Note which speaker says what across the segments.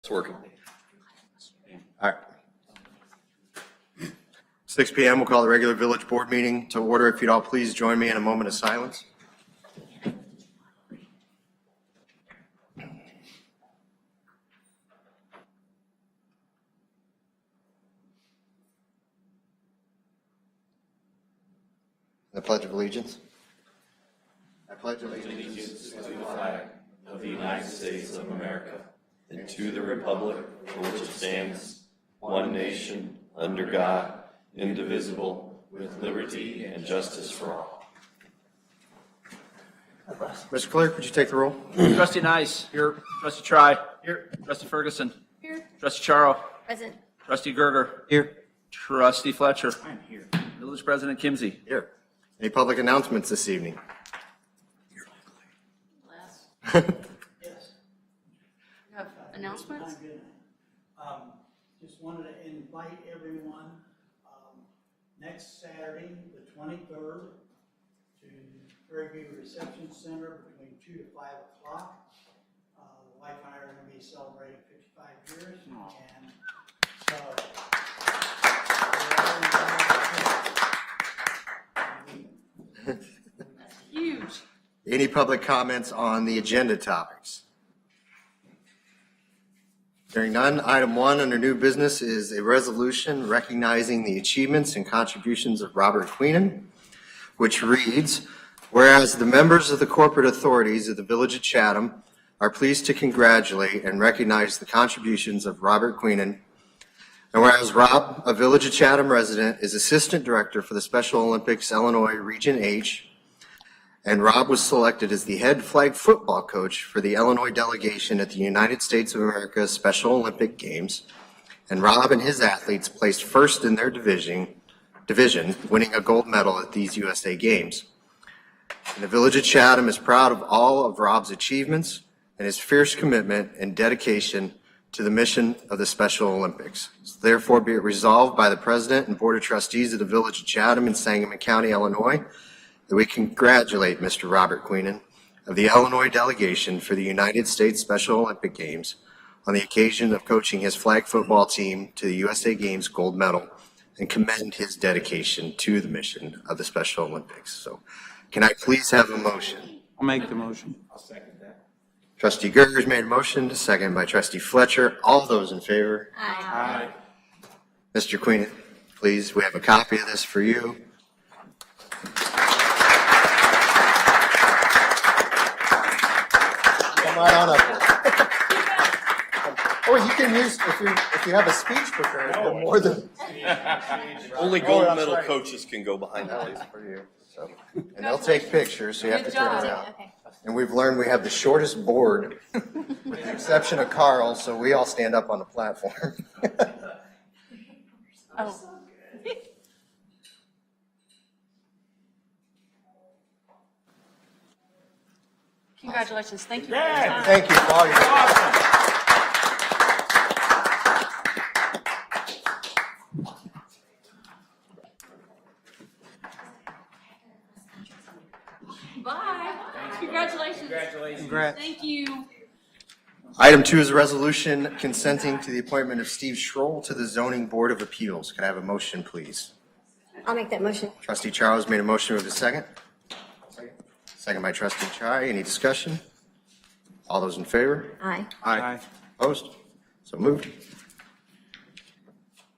Speaker 1: It's working.
Speaker 2: All right. 6 p.m. We'll call the regular village board meeting to order. If you'd all please join me in a moment of silence. The Pledge of Allegiance. I pledge allegiance
Speaker 1: To the flag of the United States of America and to the republic for which it stands, one nation, under God, indivisible, with liberty and justice for all.
Speaker 2: Mr. Clerk, would you take the roll?
Speaker 3: Trustee Nice. Here. Trustee Try. Here. Trustee Ferguson.
Speaker 4: Here.
Speaker 3: Trustee Charo.
Speaker 4: Present.
Speaker 3: Trustee Gerger.
Speaker 2: Here.
Speaker 3: Trustee Fletcher. I'm here. Village President Kimsey.
Speaker 2: Here. Any public announcements this evening?
Speaker 4: You have announcements?
Speaker 5: Just wanted to invite everyone next Saturday, the 23rd, to Fairview Reception Center between 2 to 5 o'clock. The wife and I are going to be celebrating 55 years, and so
Speaker 4: Huge.
Speaker 2: Any public comments on the agenda topics? Hearing none, item 1 under new business is a resolution recognizing the achievements and contributions of Robert Queenan, which reads, whereas the members of the corporate authorities of the Village of Chatham are pleased to congratulate and recognize the contributions of Robert Queenan, and whereas Rob, a Village of Chatham resident, is Assistant Director for the Special Olympics Illinois Region H, and Rob was selected as the head flag football coach for the Illinois delegation at the United States of America Special Olympic Games. And Rob and his athletes placed first in their division, winning a gold medal at these USA Games. And the Village of Chatham is proud of all of Rob's achievements and his fierce commitment and dedication to the mission of the Special Olympics. So therefore be it resolved by the President and Board of Trustees of the Village of Chatham in Sangamon County, Illinois, that we congratulate Mr. Robert Queenan of the Illinois delegation for the United States Special Olympic Games on the occasion of coaching his flag football team to the USA Games gold medal and commend his dedication to the mission of the Special Olympics. So can I please have a motion?
Speaker 6: I'll make the motion.
Speaker 2: Trustee Gerger's made a motion, second by Trustee Fletcher. All those in favor?
Speaker 4: Aye.
Speaker 2: Mr. Queenan, please, we have a copy of this for you. Come right on up here. Or you can use, if you have a speech prepared, the more than.
Speaker 1: Only gold medal coaches can go behind the place.
Speaker 2: For you. So, and they'll take pictures, so you have to
Speaker 4: Good
Speaker 2: turn
Speaker 4: job.
Speaker 2: around.
Speaker 4: Okay.
Speaker 2: And we've learned we have the shortest board, with the exception of Carl, so we all stand up on the platform.
Speaker 4: Oh. Congratulations. Thank you for your time.
Speaker 2: Thank you for all your work.
Speaker 4: Bye. Congratulations.
Speaker 6: Congrats.
Speaker 4: Thank you.
Speaker 2: Item 2 is a resolution consenting to the appointment of Steve Schroll to the Zoning Board of Appeals. Can I have a motion, please?
Speaker 7: I'll make that motion.
Speaker 2: Trustee Charles made a motion with a second. Second by Trustee Chai. Any discussion? All those in favor?
Speaker 7: Aye.
Speaker 6: Aye.
Speaker 2: Opposed? So moved.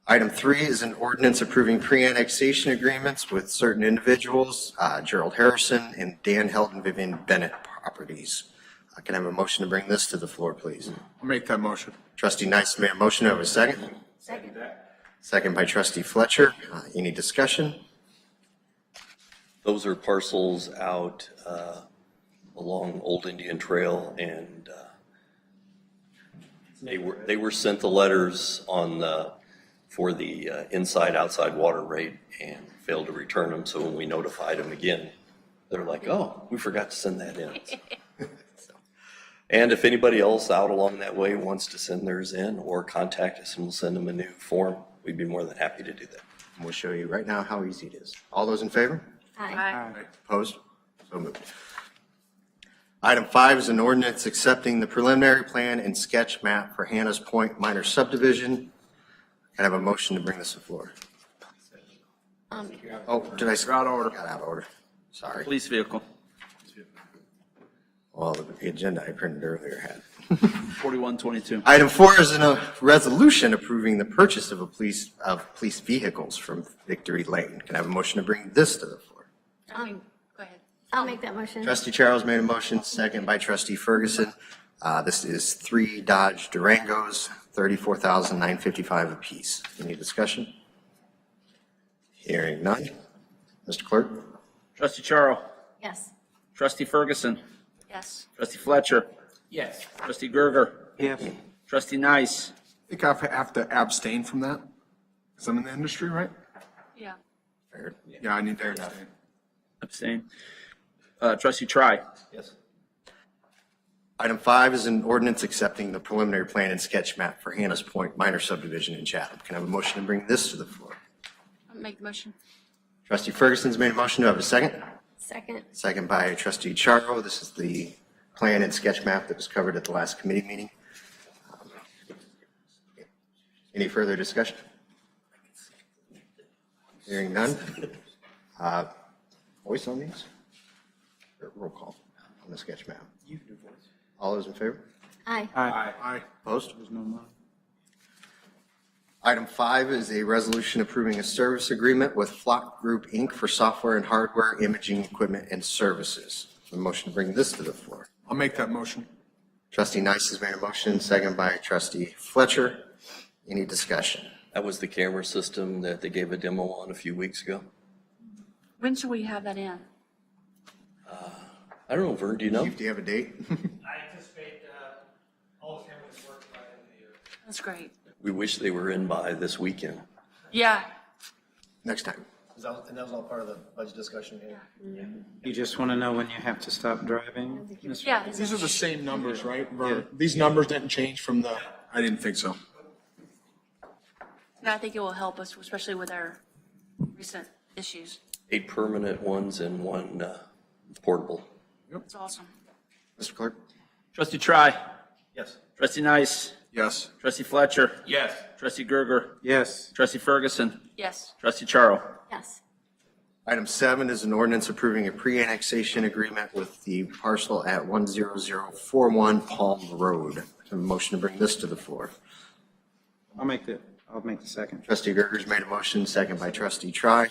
Speaker 2: Item 3 is an ordinance approving pre-annexation agreements with certain individuals, Gerald Harrison and Dan Helton Vivian Bennett properties. Can I have a motion to bring this to the floor, please?
Speaker 6: I'll make that motion.
Speaker 2: Trustee Nice made a motion. Over a second.
Speaker 7: Second.
Speaker 2: Second by Trustee Fletcher. Any discussion?
Speaker 1: Those are parcels out along Old Indian Trail, and they were sent the letters on for the inside-outside water rate and failed to return them. So when we notified them again, they're like, "Oh, we forgot to send that in." And if anybody else out along that way wants to send theirs in or contact us and we'll send them a new form, we'd be more than happy to do that.
Speaker 2: And we'll show you right now how easy it is. All those in favor?
Speaker 7: Aye.
Speaker 6: Aye.
Speaker 2: Opposed? So moved. Item 5 is an ordinance accepting the preliminary plan and sketch map for Hannah's Point minor subdivision. Can I have a motion to bring this to the floor? Oh, did I?
Speaker 3: Out of order.
Speaker 2: Got out of order. Sorry.
Speaker 3: Police vehicle,
Speaker 2: Well, the agenda I printed earlier had.
Speaker 3: 4122.
Speaker 2: Item 4 is a resolution approving the purchase of police vehicles from Victory Lane. Can I have a motion to bring this to the floor?
Speaker 4: Go ahead.
Speaker 7: I'll make that motion.
Speaker 2: Trustee Charles made a motion, second by trustee Ferguson. This is 3 Dodge Durangos, $34,955 apiece. Any discussion? Hearing none. Mr. Clerk?
Speaker 3: Trustee Charo,
Speaker 7: Yes.
Speaker 3: trustee Ferguson,
Speaker 4: Yes.
Speaker 3: trustee Fletcher. Yes. Trustee Gerger,
Speaker 6: Yes.
Speaker 3: trustee Nice,
Speaker 6: I think I have to abstain from that, because I'm in the industry, right?
Speaker 4: Yeah.
Speaker 2: Fair.
Speaker 6: Yeah, I need to abstain.
Speaker 3: abstain. Trustee Try,
Speaker 1: Yes.
Speaker 2: Item 5 is an ordinance accepting the preliminary plan and sketch map for Hannah's Point minor subdivision in Chatham. Can I have a motion to bring this to the floor?
Speaker 4: I'll make the motion.
Speaker 2: Trustee Ferguson's made a motion. Do I have a second?
Speaker 7: Second.
Speaker 2: Second by trustee Charo. This is the plan and sketch map that was covered at the last committee meeting. Any further discussion? Hearing none. Voice on these? Or roll call on the sketch map. All those in favor?
Speaker 7: Aye.
Speaker 6: Aye.
Speaker 2: Opposed?
Speaker 6: There's no more.
Speaker 2: Item 5 is a resolution approving a service agreement with Flock Group, Inc. for software and hardware, imaging equipment, and services. A motion to bring this to the floor.
Speaker 6: I'll make that motion.
Speaker 2: Trustee Nice has made a motion, second by trustee Fletcher. Any discussion?
Speaker 1: That was the camera system that they gave a demo on a few weeks ago.
Speaker 4: When should we have that in?
Speaker 1: I don't know, Vern, do you know?
Speaker 2: Chief, do you have a date?
Speaker 5: I anticipate all the cameras work by the end of the year.
Speaker 4: That's great.
Speaker 1: We wish they were in by this weekend.
Speaker 4: Yeah.
Speaker 2: Next time.
Speaker 8: And that was all part of the budget discussion here?
Speaker 9: You just want to know when you have to stop driving?
Speaker 4: Yeah.
Speaker 6: These are the same numbers, right? Vern? These numbers didn't change from the, I didn't think so.
Speaker 4: And I think it will help us, especially with our recent issues.
Speaker 1: 8 permanent ones and 1 portable.
Speaker 4: It's awesome.
Speaker 2: Mr. Clerk?
Speaker 3: trustee Try,
Speaker 8: Yes.
Speaker 3: trustee Nice,
Speaker 6: Yes.
Speaker 3: trustee Fletcher. Yes. Trustee Gerger,
Speaker 9: Yes.
Speaker 3: trustee Ferguson,
Speaker 4: Yes.
Speaker 3: trustee Charo.
Speaker 7: Yes.
Speaker 2: Item 7 is an ordinance approving a pre-annexation agreement with the parcel at 10041 Palm Road. A motion to bring this to the floor.
Speaker 9: I'll make the second.
Speaker 2: Trustee Gerger's made a motion, second by trustee Try.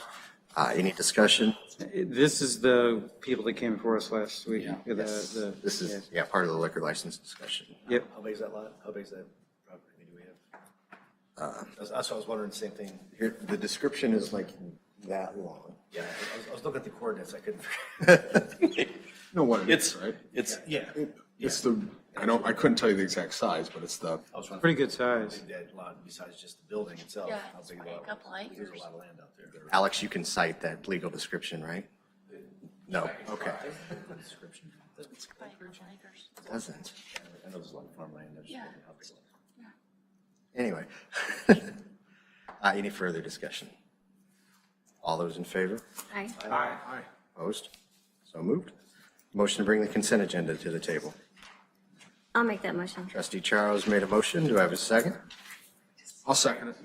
Speaker 2: Any discussion?
Speaker 9: This is the people that came before us last week.
Speaker 2: This is, part of the liquor license discussion.
Speaker 9: Yep.
Speaker 8: How big is that lot? How big is that property do we have? That's what I was wondering, the same thing.
Speaker 2: Here, the description is like that long.
Speaker 8: Yeah, I was looking at the coordinates, I couldn't.
Speaker 6: No, what it
Speaker 1: It's,
Speaker 6: is, right?
Speaker 1: it's,
Speaker 8: Yeah.
Speaker 6: It's the, I couldn't tell you the exact size, but it's the,
Speaker 8: I was trying to
Speaker 9: Pretty good
Speaker 8: figure out how
Speaker 9: size.
Speaker 8: big that lot, besides just the building itself.
Speaker 4: Yeah,
Speaker 8: How
Speaker 4: it's
Speaker 8: big
Speaker 4: probably
Speaker 8: the lot
Speaker 4: a couple
Speaker 8: was. There's a
Speaker 4: acres.
Speaker 8: lot of land out there.
Speaker 2: Alex, you can cite that legal description, right? No, okay.
Speaker 4: It's probably a couple acres.
Speaker 2: Doesn't.
Speaker 8: I know there's a lot of farmland. I just
Speaker 4: Yeah.
Speaker 8: wondered how big it was.
Speaker 2: Anyway. Any further discussion? All those in favor?
Speaker 7: Aye.
Speaker 6: aye.
Speaker 2: Opposed? So moved. Motion to bring the consent agenda to the table.
Speaker 7: I'll make that motion.
Speaker 2: Trustee Charles made a motion. Do I have a second?
Speaker 6: I'll second it.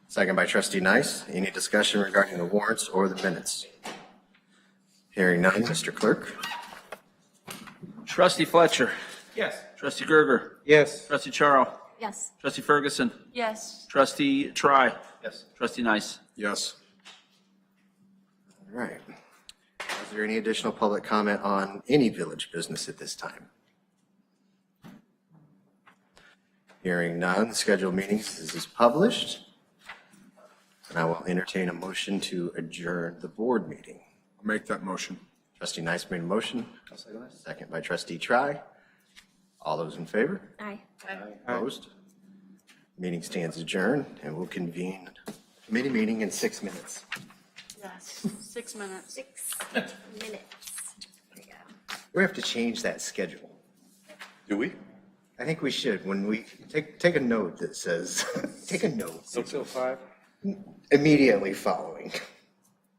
Speaker 2: Second by trustee Nice. Any discussion regarding the warrants or the minutes? Hearing none. Mr. Clerk?
Speaker 3: Trustee Fletcher. Yes. Trustee Gerger,
Speaker 9: Yes.
Speaker 3: trustee Charo,
Speaker 7: Yes.
Speaker 3: trustee Ferguson,
Speaker 4: Yes.
Speaker 3: trustee Try,
Speaker 8: Yes.
Speaker 3: trustee Nice.
Speaker 6: Yes.
Speaker 2: All right. Is there any additional public comment on any village business at this time? Hearing none, the scheduled meetings is published. And I will entertain a motion to adjourn the board meeting.
Speaker 6: I'll make that motion.
Speaker 2: Trustee Nice made a motion.
Speaker 8: I'll second that.
Speaker 2: Second by trustee Try. All those in favor?
Speaker 7: Aye.
Speaker 2: Opposed? Meeting stands adjourned, and we'll convene committee meeting in 6 minutes.
Speaker 4: Yes. 6 minutes.
Speaker 7: 6 minutes. There you go.
Speaker 2: We have to change that schedule.
Speaker 1: do we?
Speaker 2: I think we should, when we, take a note that says, take a note
Speaker 9: 6:05.
Speaker 2: immediately following.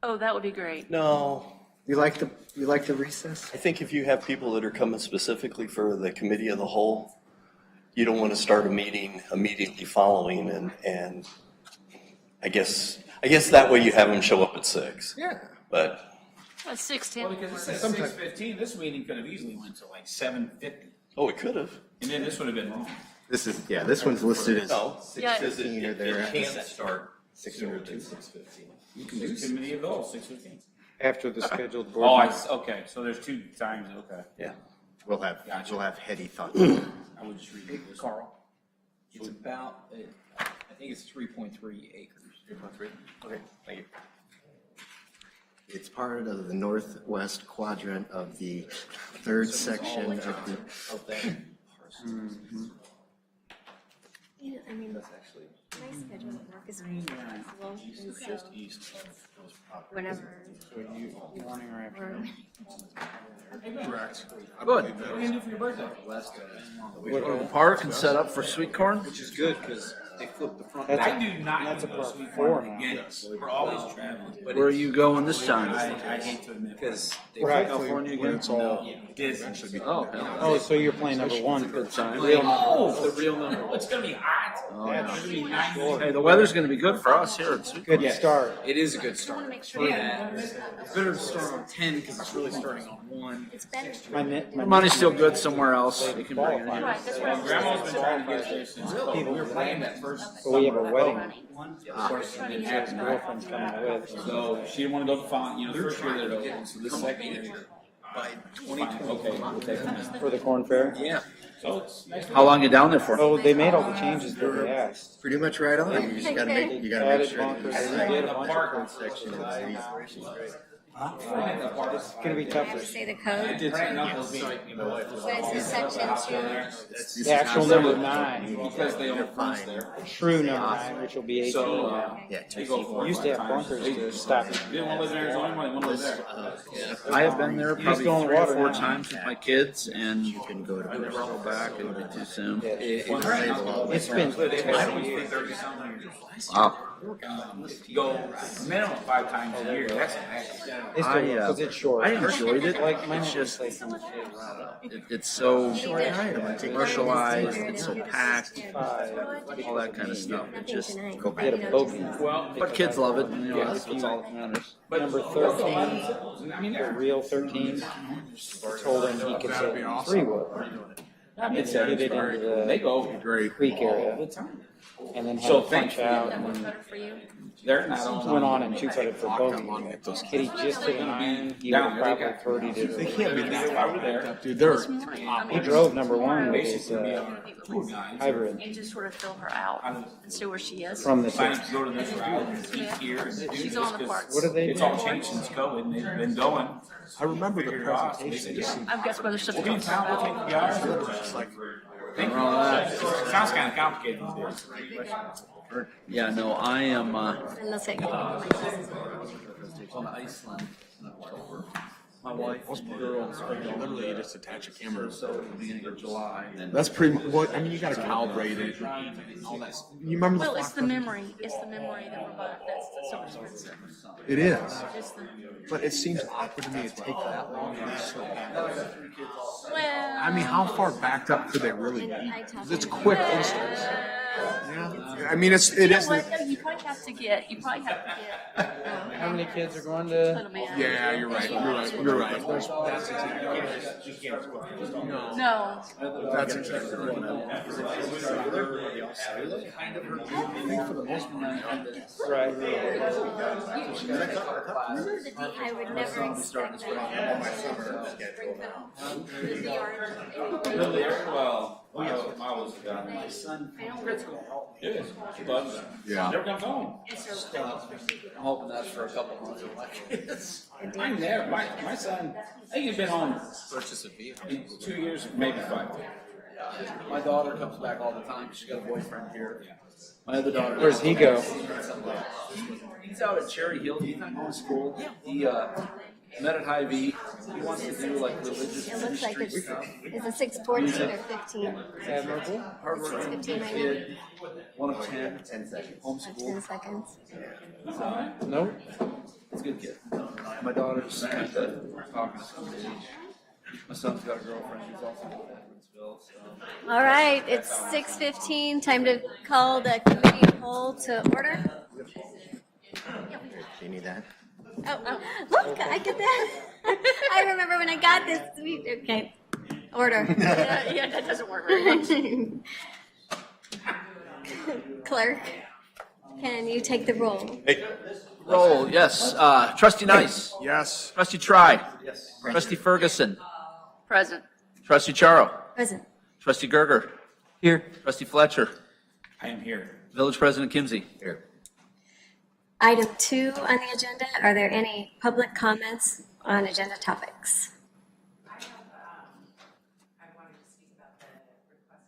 Speaker 4: Oh, that would be great.
Speaker 1: No,
Speaker 2: You like the recess?
Speaker 1: I think if you have people that are coming specifically for the committee of the whole, you don't want to start a meeting immediately following, and I guess that way you have them show up at 6.
Speaker 2: Yeah.
Speaker 1: But
Speaker 4: At 6:10.
Speaker 3: Well, because it says 6:15, this meeting could have easily went to like 7:50,
Speaker 1: oh, it could have.
Speaker 3: and then this would have been wrong.
Speaker 2: This one's listed as
Speaker 1: No,
Speaker 4: Yeah.
Speaker 1: because
Speaker 2: or
Speaker 1: it
Speaker 2: there.
Speaker 1: can't start
Speaker 2: 6:02.
Speaker 1: 6:15.
Speaker 3: You can do committee of the whole, 6:15.
Speaker 9: After the scheduled
Speaker 3: Oh,
Speaker 9: board meeting.
Speaker 3: okay, so there's 2 times, okay.
Speaker 1: Yeah.
Speaker 2: We'll have heady thoughts.
Speaker 3: I would just read this.
Speaker 10: Carl, it's about, I think it's 3.3 acres.
Speaker 1: 3.3? Okay, thank you.
Speaker 2: It's part of the northwest quadrant of the third section of the.
Speaker 10: Of that parcel.
Speaker 7: Yeah, I mean, my schedule at work is flexible, and so whenever
Speaker 9: Morning or afternoon.
Speaker 6: Correct.
Speaker 3: Good. What are you gonna do for your birthday?
Speaker 10: We go to the park and set up for sweet corn? Which is good, because they flip the front.
Speaker 3: I do not go to sweet corn again. We're always traveling.
Speaker 10: Where are you going this time?
Speaker 3: I hate to admit.
Speaker 10: Because they
Speaker 9: Right.
Speaker 10: California
Speaker 6: When
Speaker 10: again?
Speaker 6: it's all,
Speaker 3: Disney.
Speaker 10: Oh, hell.
Speaker 9: Oh, so you're playing number one.
Speaker 10: Good time.
Speaker 3: Oh,
Speaker 10: The real number.
Speaker 3: it's gonna be hot.
Speaker 10: Oh, yeah.
Speaker 3: It's gonna be 90.
Speaker 10: Hey, the weather's gonna be good for us here at Sweet Corn.
Speaker 9: Good start.
Speaker 10: It is a good
Speaker 4: I want
Speaker 10: start.
Speaker 4: to make sure.
Speaker 10: It's better to start on 10, because it's really starting on 1.
Speaker 7: it's better.
Speaker 9: My
Speaker 10: Money's still good somewhere else. We can bring it in.
Speaker 4: Right, that's what I'm
Speaker 3: Grandma's been
Speaker 4: saying.
Speaker 3: trying to get us there since COVID. We were playing that first.
Speaker 9: But we have a wedding.
Speaker 3: Of course, it didn't happen.
Speaker 9: Girlfriend's coming with.
Speaker 3: So she didn't want to go to font, the first year that it opened, so this second year.
Speaker 10: By
Speaker 3: Okay, we'll take them.
Speaker 9: For the corn fair?
Speaker 10: Yeah.
Speaker 3: So it's nice.
Speaker 10: How long you down there for?
Speaker 9: Oh, they made all the changes that they asked.
Speaker 2: Pretty much right on. You just gotta make
Speaker 9: Added
Speaker 2: sure.
Speaker 9: bunkers.
Speaker 2: that
Speaker 9: They did a
Speaker 2: the
Speaker 9: bunch of
Speaker 2: park section is these.
Speaker 9: It's gonna be tougher.
Speaker 7: Say the code,
Speaker 3: Did something else.
Speaker 7: what is this section 2?
Speaker 9: The actual number 9,
Speaker 3: Because they own fronts there.
Speaker 9: true number 9, which will be 18
Speaker 3: So,
Speaker 9: now.
Speaker 2: Yeah,
Speaker 3: they go for it.
Speaker 9: Used to have bunkers to stop it.
Speaker 3: They didn't want to live in Arizona, they want to live there.
Speaker 10: I have been there probably
Speaker 9: go in the
Speaker 10: 3 or
Speaker 9: water
Speaker 10: 4
Speaker 9: now.
Speaker 10: times with my kids, and
Speaker 2: You can go to.
Speaker 10: I never go back. It would be too soon.
Speaker 9: It's been 20 years.
Speaker 10: Wow.
Speaker 3: You go minimum 5 times a year, that's
Speaker 9: It's
Speaker 10: I,
Speaker 9: because it's short.
Speaker 10: I enjoyed it.
Speaker 9: Like my
Speaker 10: It's
Speaker 9: just
Speaker 10: just,
Speaker 9: like
Speaker 10: it's so commercialized, it's so packed, all that kind of stuff. It just,
Speaker 9: get a bogey.
Speaker 10: but kids love it, and that's all that matters.
Speaker 9: Number 13, the real 13, told him he could say 3 wood. And so he did it into
Speaker 3: They
Speaker 9: the
Speaker 3: go
Speaker 9: creek
Speaker 3: all
Speaker 9: area,
Speaker 3: the time.
Speaker 9: and then had
Speaker 3: So
Speaker 9: to punch out, and then
Speaker 4: Better for you.
Speaker 3: They're not on.
Speaker 9: went on and 2-putted for bogey. Had he just hit an iron, he would have probably 30
Speaker 6: they
Speaker 9: to.
Speaker 6: can't be
Speaker 3: Why were there?
Speaker 6: dude, they're,
Speaker 4: This morning, I
Speaker 9: He
Speaker 4: mean,
Speaker 9: drove number 1 with his
Speaker 3: Basically, poor guys.
Speaker 9: hybrid
Speaker 4: and just sort of fill her out and see where she is.
Speaker 9: from the
Speaker 3: Decided
Speaker 9: 6.
Speaker 3: to go to this route and eat here and do
Speaker 4: She's
Speaker 3: this
Speaker 4: on the
Speaker 3: because
Speaker 4: parts.
Speaker 9: What do they
Speaker 3: it's
Speaker 9: do?
Speaker 3: all changed since COVID, and they've been going.
Speaker 6: I remember the
Speaker 3: Figured it out.
Speaker 6: presentation. It just seemed
Speaker 4: I've got some other stuff to
Speaker 3: We'll be in
Speaker 4: talk
Speaker 3: town, we'll
Speaker 4: about.
Speaker 3: take you guys.
Speaker 6: just like,
Speaker 3: Think about that. It sounds kind of complicated these days.
Speaker 10: Yeah, no, I am,
Speaker 7: Unless I go.
Speaker 10: on Iceland in October. My wife, girls,
Speaker 6: literally you just attach a camera.
Speaker 10: so at the beginning of July, and then
Speaker 6: That's pretty, well, I mean, you gotta calibrate it, all that. You remember the
Speaker 4: Well, it's
Speaker 6: flock
Speaker 4: the
Speaker 6: run?
Speaker 4: memory. It's the memory that we're buying. That's so expensive.
Speaker 6: It is,
Speaker 4: It's the,
Speaker 6: but it seems awkward to me to take that long. And just slow down.
Speaker 4: well,
Speaker 6: I mean, how far backed up could they really be? 'Cause it's quick instance. Yeah, I mean, it
Speaker 4: you know
Speaker 6: is,
Speaker 4: what? though? You probably have to get.
Speaker 9: How many kids are going to?
Speaker 4: Little man.
Speaker 6: yeah, you're right, you're right.
Speaker 4: No.
Speaker 6: That's exactly right.
Speaker 9: Right.
Speaker 7: I would never expect
Speaker 3: Well, I was a guy.
Speaker 4: My son.
Speaker 3: Yes, she loves it.
Speaker 6: Yeah.
Speaker 3: Never comes home.
Speaker 10: I'm hoping that's for a couple months with my kids.
Speaker 3: I'm there. My son, I think he's been home
Speaker 10: Purchase a vehicle.
Speaker 3: in 2 years, maybe 5.
Speaker 10: My daughter comes back all the time. She's got a boyfriend here. My other daughter.
Speaker 9: Where's he go?
Speaker 10: He's out at Cherry Hill. He's not going to school. met at Hy-Vee. He wants to do like religious
Speaker 7: It looks like
Speaker 10: ministry
Speaker 7: it's,
Speaker 10: stuff.
Speaker 7: is it 6:14 or 15?
Speaker 10: Admirable, hardworking
Speaker 7: 6:15 right now.
Speaker 10: kid, one of 10,
Speaker 2: 10 seconds.
Speaker 7: Oh,
Speaker 10: homeschooled.
Speaker 7: 10 seconds.
Speaker 10: No, it's a good kid. My daughter's talking to somebody. My son's got a girlfriend who's also in Edwardsville, so.
Speaker 7: All right, it's 6:15. Time to call the committee of whole to order.
Speaker 2: Do you need that?
Speaker 7: Oh, look, I get that. I remember when I got this. Okay, order.
Speaker 4: Yeah, that doesn't work very much.
Speaker 7: Clerk, can you take the roll?
Speaker 3: Roll, yes. Trustee Nice.
Speaker 6: Yes.
Speaker 3: Trustee Try. Yes. Trustee Ferguson.
Speaker 4: Present.
Speaker 3: Trustee Charo.
Speaker 7: Present.
Speaker 3: Trustee Gerger. Here. Trustee Fletcher.
Speaker 8: I am here.
Speaker 3: Village President Kimsey.
Speaker 2: Here.
Speaker 7: Item 2 on the agenda, are there any public comments on agenda topics?
Speaker 11: I wanted to speak about the request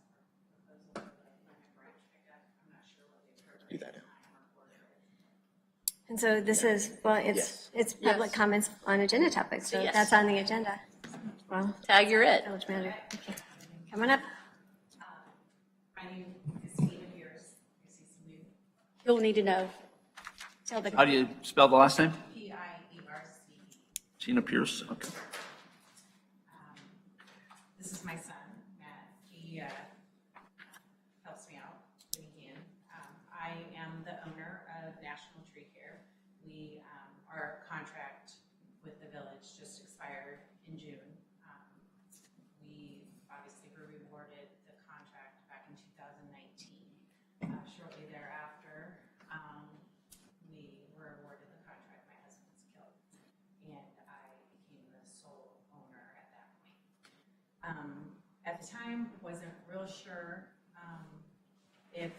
Speaker 11: for proposal for the branch pickup. I'm not sure what the appropriate
Speaker 2: Do that now.
Speaker 7: And so this is, well, it's public
Speaker 4: Yes.
Speaker 7: comments on agenda topics, so
Speaker 4: Yes.
Speaker 7: that's on the agenda. Well,
Speaker 4: Tag, you're it.
Speaker 7: village manager, okay. Coming up.
Speaker 11: My name is Stephen Pierce. I see some new
Speaker 4: You'll need to know.
Speaker 7: Tell the.
Speaker 3: How do you spell the last name?
Speaker 11: P-I-E-R-C-E.
Speaker 3: Gina Pierce. Okay.
Speaker 11: This is my son, Matt. He helps me out when he can. I am the owner of National Tree Care. Our contract with the village just expired in June. We obviously were rewarded the contract back in 2019. Shortly thereafter, we were awarded the contract. My husband was killed, and I became the sole owner at that point. At the time, wasn't real sure if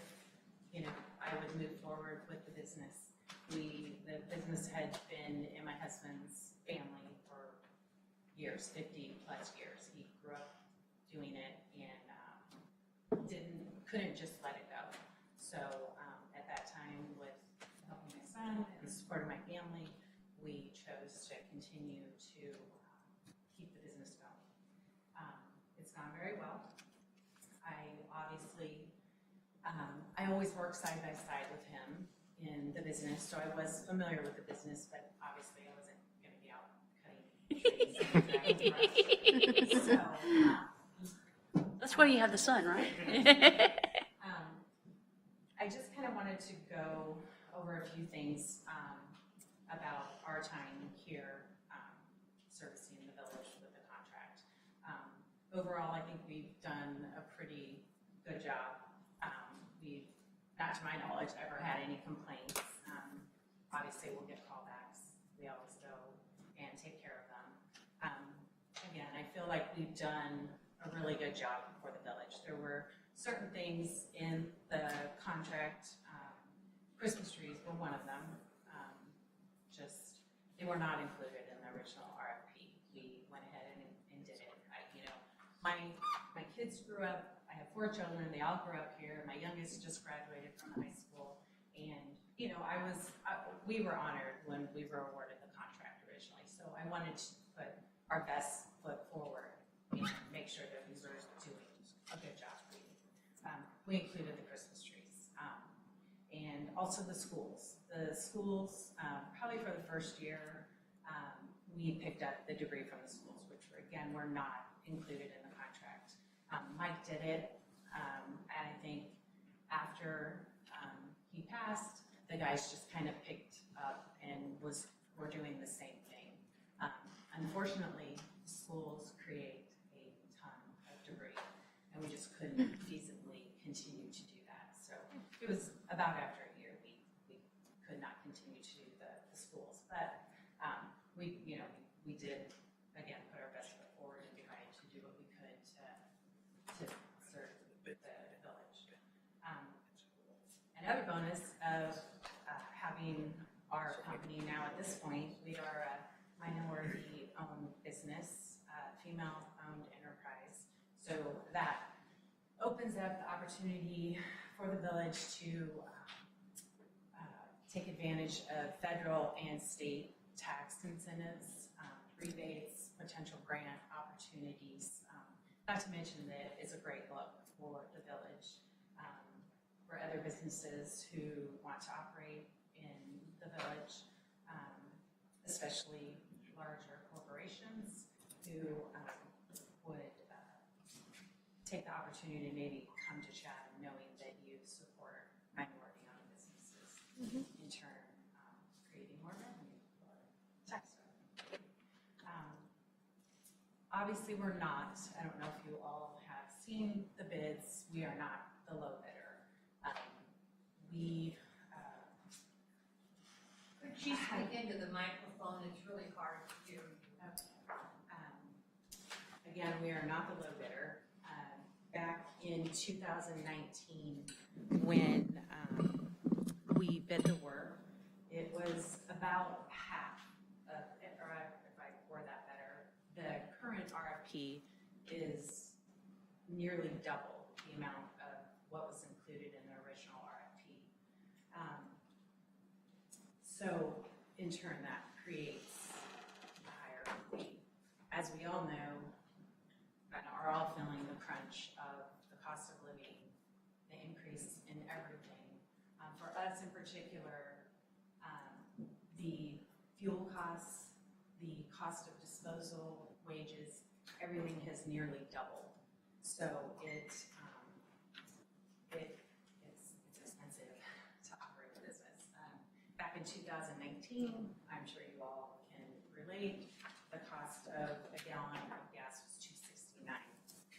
Speaker 11: I would move forward with the business. The business had been in my husband's family for years, 50 plus years. He grew up doing it and couldn't just let it go. So at that time, with helping my son and the support of my family, we chose to continue to keep the business going. It's gone very well. I always work side by side with him in the business, so I was familiar with the business, but obviously I wasn't going to be out cutting trees. So,
Speaker 4: That's why you have the sun, right?
Speaker 11: I just kind of wanted to go over a few things about our time here servicing the village with the contract. Overall, I think we've done a pretty good job. We've, not to my knowledge, ever had any complaints. Obviously, we'll get callbacks. We always go and take care of them. Again, I feel like we've done a really good job for the village. There were certain things in the contract. Christmas trees were one of them. They were not included in the original RFP. We went ahead and did it. My kids grew up. I have 4 children. They all grew up here. My youngest just graduated from high school, and we were honored when we were awarded the contract originally. So I wanted to put our best foot forward and make sure that we were doing a good job. We included the Christmas trees and also the schools. The schools, probably for the first year, we picked up the debris from the schools, which were not included in the contract. Mike did it, and I think after he passed, the guys just kind of picked up and were doing the same thing. Unfortunately, schools create a ton of debris, and we just couldn't feasibly continue to do that. So it was about after a year we could not continue to do the schools, but we did again put our best foot forward and tried to do what we could to serve the village. Another bonus of having our company now at this point, we are a minority-owned business, female-owned enterprise. So that opens up the opportunity for the village to take advantage of federal and state tax incentives. rebates, potential grant opportunities. Not to mention that it's a great look for the village, for other businesses who want to operate in the village, especially larger corporations who would take the opportunity to maybe come to Chatham knowing that you support minority-owned businesses, in turn creating more revenue for tax revenue. Obviously, we're not, I don't know if you all have seen the bids, we are not the low bidder.
Speaker 12: Could you speak into the microphone? It's really hard to hear you.
Speaker 11: Again, we are not the low bidder. Back in 2019, when we bid the work, it was about half of, or if I word that better, the current RFP is nearly double the amount of what was included in the original RFP. So in turn, that creates a higher fee. As we all know, and are all feeling the crunch of the cost of living, the increase in everything. For us in particular, the fuel costs, the cost of disposal, wages, everything has nearly doubled. So it's expensive to operate a business. Back in 2019, I'm sure you all can relate, the cost of a gallon of gas was $2.69.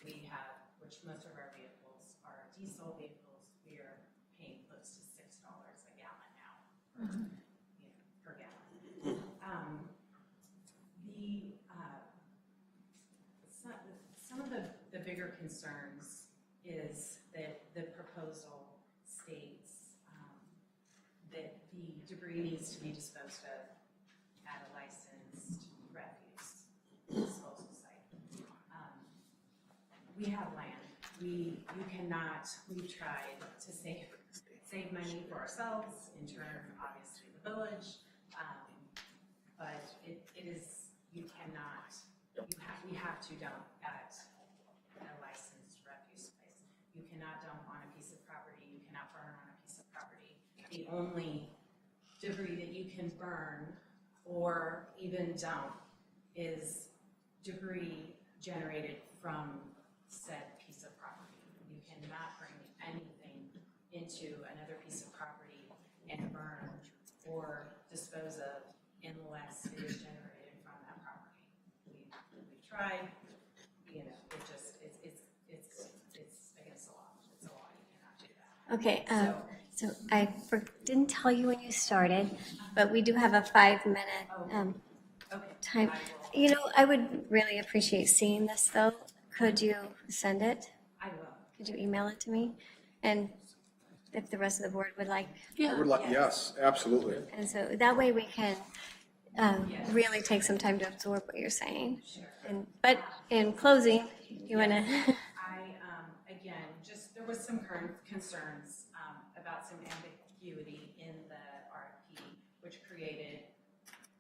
Speaker 11: We have, which most of our vehicles are diesel vehicles, we are paying close to $6 a gallon now, per gallon. Some of the bigger concerns is that the proposal states that the debris needs to be disposed of at a licensed refuse disposal site. We have land. We've tried to save money for ourselves, in turn, obviously the village, but we have to dump at a licensed refuse place. You cannot dump on a piece of property, you cannot burn on a piece of property. The only debris that you can burn or even dump is debris generated from said piece of property. You cannot bring anything into another piece of property and burn or dispose of unless it is generated from that property. We've tried, it's against the law. It's a law, you cannot do that.
Speaker 7: Okay, so I didn't tell you when you started, but we do have a 5-minute time. You know, I would really appreciate seeing this, though. Could you send it?
Speaker 11: I will.
Speaker 7: Could you email it to me? And if the rest of the board would like.
Speaker 6: I would like, yes, absolutely.
Speaker 7: And so that way we can really take some time to absorb what you're saying. But in closing, you want to?
Speaker 11: Again, there was some current concerns about some ambiguity in the RFP, which created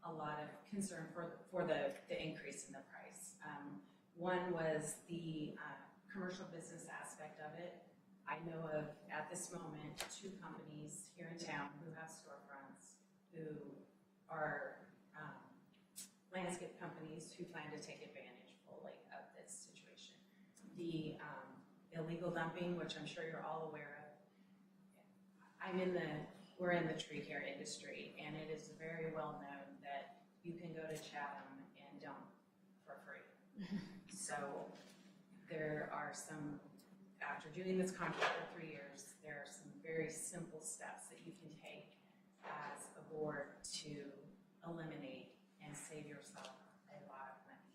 Speaker 11: a lot of concern for the increase in the price. One was the commercial business aspect of it. I know of, at this moment, 2 companies here in town who have storefronts who are landscape companies who plan to take advantage fully of this situation. The illegal dumping, which I'm sure you're all aware of. We're in the tree care industry, and it is very well known that you can go to Chatham and dump for free. So there are some, after doing this contract for 3 years, there are some very simple steps that you can take as a board to eliminate and save yourself a lot of money.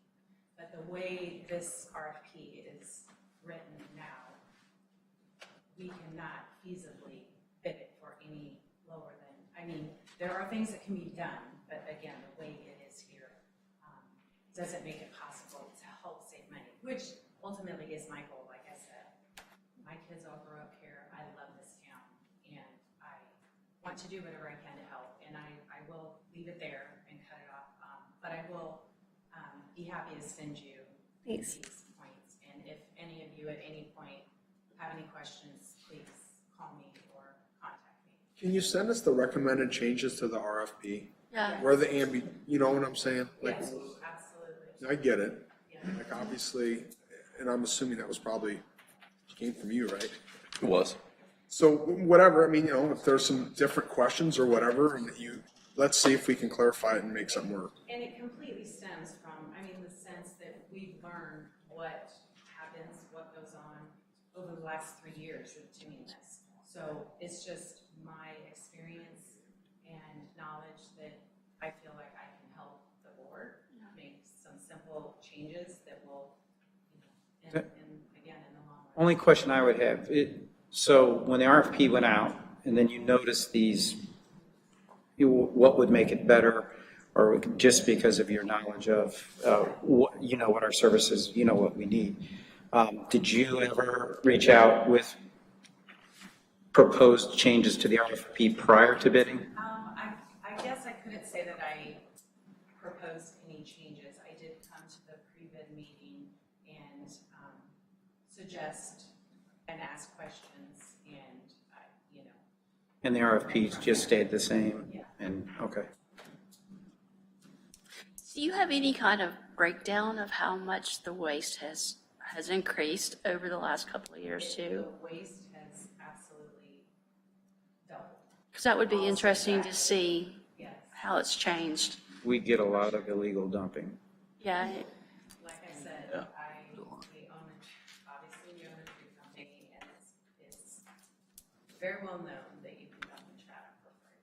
Speaker 11: But the way this RFP is written now, we cannot feasibly bid it for any lower than, there are things that can be done, but again, the way it is here doesn't make it possible to help save money, which ultimately is my goal. Like I said, my kids all grew up here. I love this town, and I want to do whatever I can to help, and I will leave it there and cut it off, but I will be happy to send you
Speaker 7: Please.
Speaker 11: these points. And if any of you at any point have any questions, please call me or contact me.
Speaker 6: Can you send us the recommended changes to the RFP?
Speaker 4: Yeah.
Speaker 6: Where the you know what I'm saying? Like,
Speaker 11: Yes, absolutely.
Speaker 6: I get it.
Speaker 11: Yeah.
Speaker 6: Like, obviously, and I'm assuming that was probably, came from you, right?
Speaker 1: It was.
Speaker 6: So whatever, I mean, you know, if there's some different questions or whatever, and let's see if we can clarify it and make something work.
Speaker 11: And it completely stems from, I mean, the sense that we've learned what happens, what goes on over the last 3 years of doing this. So it's just my experience and knowledge that I feel like I can help the board make some simple changes that will, you know, and again, in the long run.
Speaker 9: Only question I would have, so when the RFP went out and then you noticed these, what would make it better, or just because of your knowledge of, you know what our services, you know what we need. Did you ever reach out with proposed changes to the RFP prior to bidding?
Speaker 11: I guess I couldn't say that I proposed any changes. I did come to the pre-bid meeting and suggest and ask questions, and you know.
Speaker 9: And the RFP just stayed the same?
Speaker 11: Yeah.
Speaker 9: And, okay.
Speaker 4: Do you have any kind of breakdown of how much the waste has increased over the last couple of years too?
Speaker 11: The waste has absolutely doubled.
Speaker 4: Because that would be interesting to see
Speaker 11: Yes.
Speaker 4: how it's changed.
Speaker 9: We get a lot of illegal dumping.
Speaker 4: Yeah.
Speaker 11: Like I said, we own, obviously we own a tree company, and it's very well known that you can dump in traffic for free.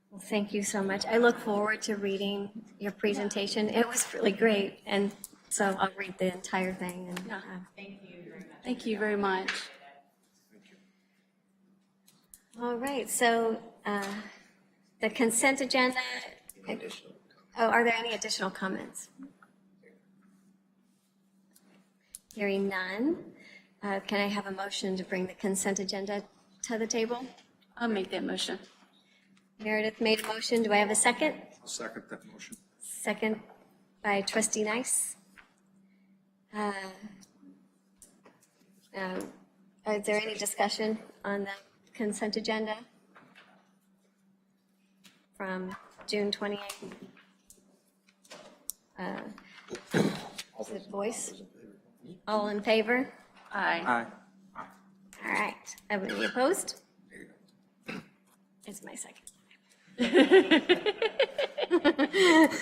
Speaker 7: Well, thank you so much. I look forward to reading your presentation. It was really great, and so I'll read the entire thing. And
Speaker 4: Yeah.
Speaker 11: Thank you very much.
Speaker 4: Thank you very much.
Speaker 7: all right, so the consent agenda. Oh, are there any additional comments? Hearing none, can I have a motion to bring the consent agenda to the table?
Speaker 4: I'll make that motion.
Speaker 7: Meredith made a motion. Do I have a second?
Speaker 6: I'll second that motion.
Speaker 7: Second by Trustee Nice. Is there any discussion on the consent agenda from June 28th? Is it voice? All in favor?
Speaker 4: Aye.
Speaker 7: All right. Any opposed? It's my second.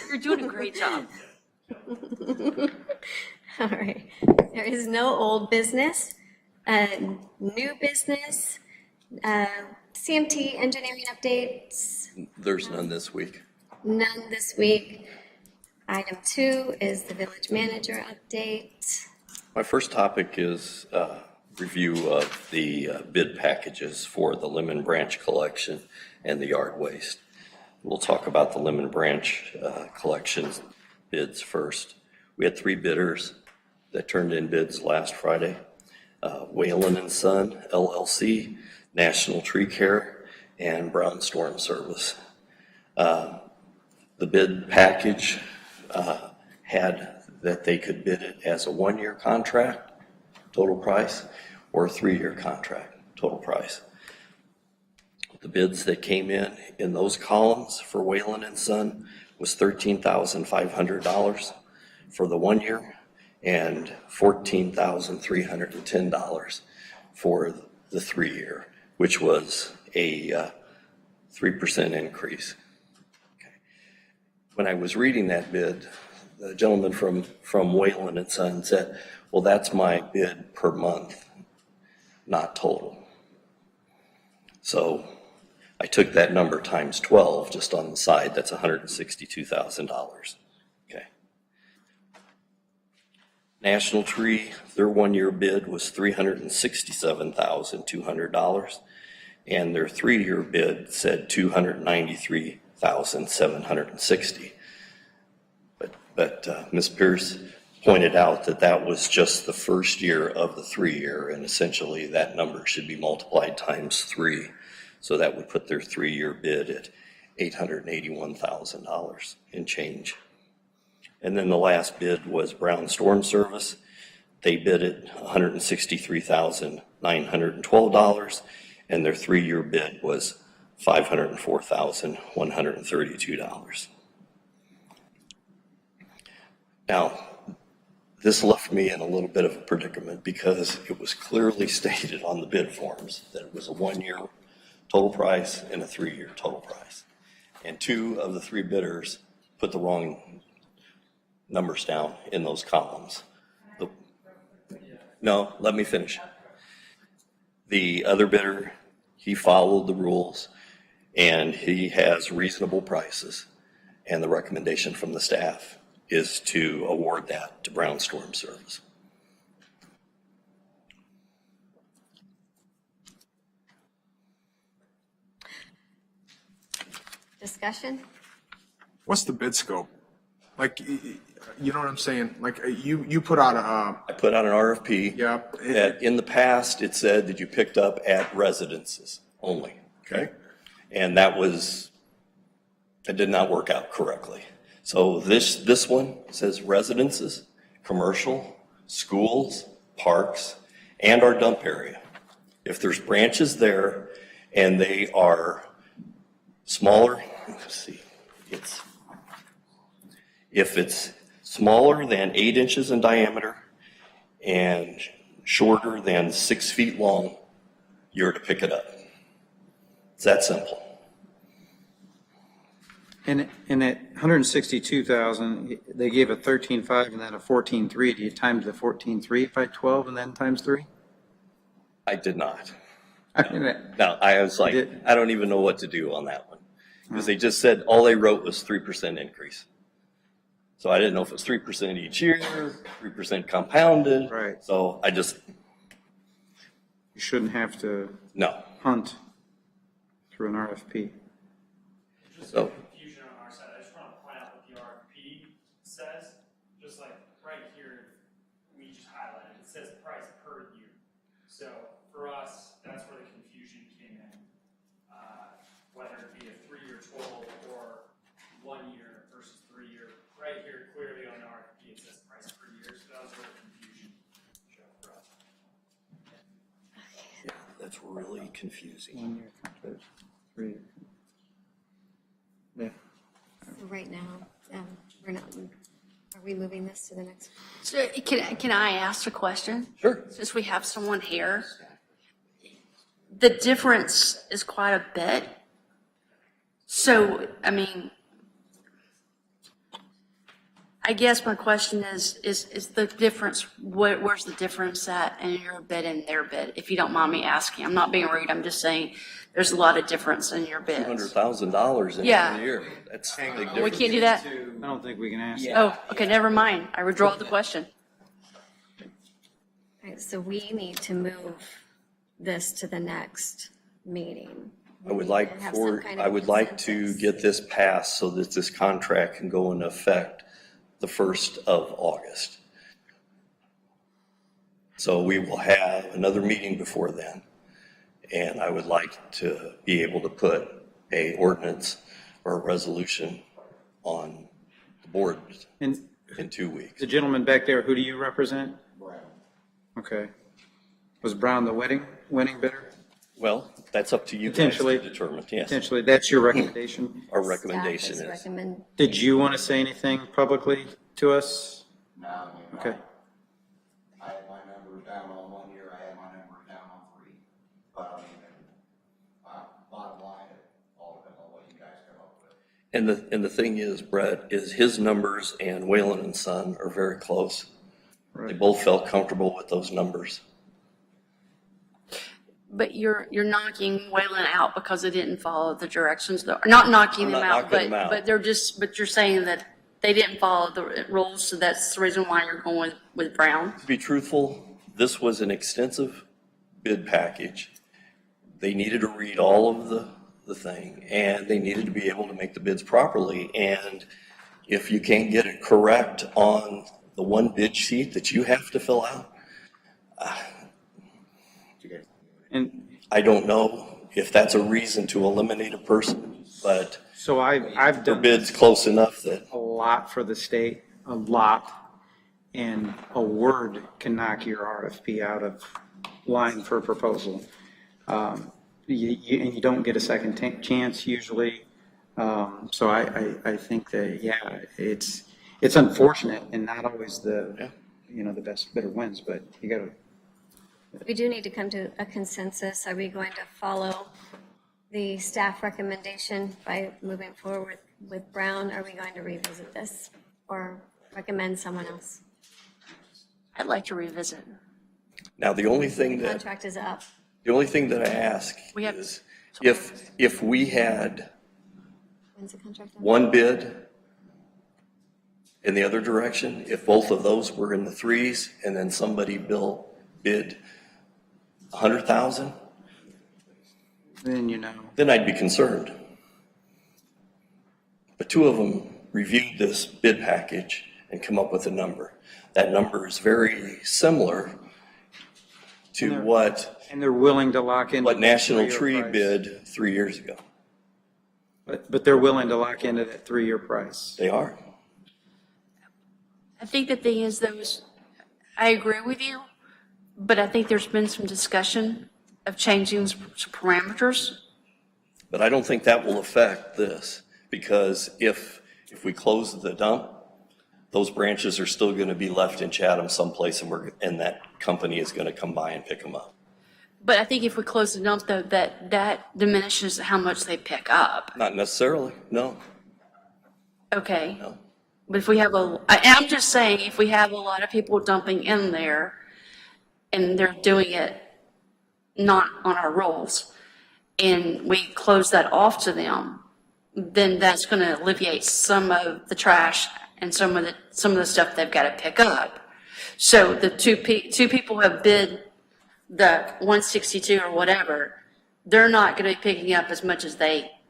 Speaker 4: You're doing a great job.
Speaker 7: All right. There is no old business, new business, CMT engineering updates,
Speaker 1: There's none this week.
Speaker 7: none this week. Item 2 is the village manager update.
Speaker 1: My first topic is review of the bid packages for the Lemon Branch collection and the yard waste. We'll talk about the Lemon Branch collections bids first. We had 3 bidders that turned in bids last Friday. Whalen and Son, LLC, National Tree Care, and Brown Storm Service. The bid package had that they could bid it as a 1-year contract, total price, or a 3-year contract, total price. The bids that came in those columns for Whalen and Son was $13,500 for the 1 year and $14,310 for the 3 year, which was a 3% increase. Okay. When I was reading that bid, the gentleman from Whalen and Son said, well, that's my bid per month, not total. So I took that number times 12 just on the side, that's $162,000. Okay. National Tree, their 1-year bid was $367,200, and their 3-year bid said $293,760. But Ms. Pierce pointed out that that was just the first year of the 3-year, and essentially that number should be multiplied times 3. So that would put their 3-year bid at $881,000 in change. And then the last bid was Brown Storm Service. They bid it $163,912, and their 3-year bid was $504,132. Now, this left me in a little bit of a predicament because it was clearly stated on the bid forms that it was a 1-year total price and a 3-year total price. And 2 of the 3 bidders put the wrong numbers down in those columns. No, let me finish. The other bidder, he followed the rules and he has reasonable prices. And the recommendation from the staff is to award that to Brown Storm Service.
Speaker 7: Discussion?
Speaker 6: What's the bid scope? Like, you know what I'm saying? Like, you put out
Speaker 1: I put out an RFP.
Speaker 6: Yeah.
Speaker 1: That in the past, it said that you picked up at residences only.
Speaker 6: Okay.
Speaker 1: And that did not work out correctly. So this one says residences, commercial, schools, parks, and our dump area. If there's branches there and they are smaller, let's see, if it's smaller than 8 inches in diameter and shorter than 6 feet long, you're to pick it up. It's that simple.
Speaker 9: And at 162,000, they gave a 13.5 and then a 14.3. Do you times the 14.3 by 12 and then times 3?
Speaker 1: I did not.
Speaker 9: I mean,
Speaker 1: No, I was like, I don't even know what to do on that one. Because they just said, all they wrote was 3% increase. So I didn't know if it was 3% each year, 3% compounded.
Speaker 9: Right.
Speaker 1: So I just,
Speaker 9: you shouldn't have to
Speaker 1: no.
Speaker 9: hunt through an RFP.
Speaker 1: So,
Speaker 3: Confusion on our side. I just want to point out what the RFP says. Just like right here, we just highlighted, it says price per year. So for us, that's where the confusion came in. Whether it be a 3-year total or 1 year versus 3 year. Right here, clearly on the RFP, it says price per year. So that was where the confusion showed for us.
Speaker 1: yeah, that's really confusing.
Speaker 9: 1 year contract, 3 year. Yeah.
Speaker 7: So right now, we're not, are we moving this to the next?
Speaker 4: So can I ask a question?
Speaker 1: Sure.
Speaker 4: Since we have someone here. The difference is quite a bit. So, I mean, I guess my question is the difference, where's the difference at in your bid and their bid? If you don't mind me asking, I'm not being rude, I'm just saying there's a lot of difference in your bids.
Speaker 1: $200,000 in
Speaker 4: Yeah.
Speaker 1: a year. That's a big
Speaker 4: We
Speaker 1: difference.
Speaker 4: can't do that?
Speaker 9: I don't think we can ask.
Speaker 4: Oh, okay, never mind. I withdraw the question.
Speaker 7: All right, so we need to move this to the next meeting.
Speaker 1: I would like
Speaker 7: Have some kind of
Speaker 1: I would like to
Speaker 7: consensus.
Speaker 1: get this passed so that this contract can go into effect the 1st of August. So we will have another meeting before then. And I would like to be able to put a ordinance or a resolution on the board
Speaker 9: And
Speaker 1: in 2 weeks.
Speaker 9: the gentleman back there, who do you represent? Brown. Okay. Was Brown the winning bidder?
Speaker 1: Well, that's up to you guys
Speaker 9: Potentially.
Speaker 1: to determine, yes.
Speaker 9: Potentially, that's your recommendation?
Speaker 1: Our recommendation
Speaker 7: Staff
Speaker 1: is.
Speaker 7: recommend,
Speaker 9: Did you want to say anything publicly to us?
Speaker 13: No.
Speaker 9: Okay.
Speaker 13: I had my numbers down on 1 year, I had my numbers down on 3. But I mean, bottom line, it all depends on what you guys come up with.
Speaker 1: And the thing is, Brett, is his numbers and Whalen and Son are very close. They
Speaker 9: Right.
Speaker 1: both felt comfortable with those numbers.
Speaker 4: But you're knocking Wayland out because they didn't follow the directions, not knocking
Speaker 1: I'm
Speaker 4: them
Speaker 1: not
Speaker 4: out,
Speaker 1: knocking them
Speaker 4: but,
Speaker 1: out.
Speaker 4: but you're saying that they didn't follow the rules, so that's the reason why you're going with Brown?
Speaker 1: To be truthful, this was an extensive bid package. They needed to read all of the thing, and they needed to be able to make the bids properly. And if you can't get it correct on the one bid sheet that you have to fill out,
Speaker 9: And
Speaker 1: I don't know if that's a reason to eliminate a person but
Speaker 9: So I've
Speaker 1: their
Speaker 9: done
Speaker 1: bid's close enough that,
Speaker 9: a lot for the state, a lot, and a word can knock your RFP out of line for a proposal. And you don't get a second chance usually. So I think that, yeah, it's unfortunate and not always the best bidder wins, but you got to.
Speaker 7: We do need to come to a consensus. Are we going to follow the staff recommendation by moving forward with Brown? Are we going to revisit this or recommend someone else?
Speaker 4: I'd like to revisit.
Speaker 1: now the only thing that,
Speaker 7: Contract is up.
Speaker 1: the only thing that I ask
Speaker 4: We have-
Speaker 1: is if we had
Speaker 7: When's the contract up?
Speaker 1: one bid in the other direction, if both of those were in the threes and then somebody bid 100,000,
Speaker 9: Then you know.
Speaker 1: then I'd be concerned. But two of them reviewed this bid package and come up with a number. That number is very similar to
Speaker 9: And they're willing to lock in.
Speaker 1: what National
Speaker 9: the
Speaker 1: Tree
Speaker 9: price.
Speaker 1: bid 3 years ago.
Speaker 9: But they're willing to lock into that 3-year price.
Speaker 1: They are.
Speaker 4: I think the thing is I agree with you, but I think there's been some discussion of changing some parameters.
Speaker 1: But I don't think that will affect this, because if we close the dump, those branches are still going to be left in Chatham someplace, and that company is going to come by and pick them up.
Speaker 4: But I think if we close the dump, though, that diminishes how much they pick up.
Speaker 1: Not necessarily, no.
Speaker 4: Okay.
Speaker 1: No.
Speaker 4: But if we have I'm just saying, if we have a lot of people dumping in there and they're doing it not on our rules, and we close that off to them, then that's going to alleviate some of the trash and some of the stuff they've got to pick up. So the two people have bid the 162 or whatever, they're not going to be picking up as much as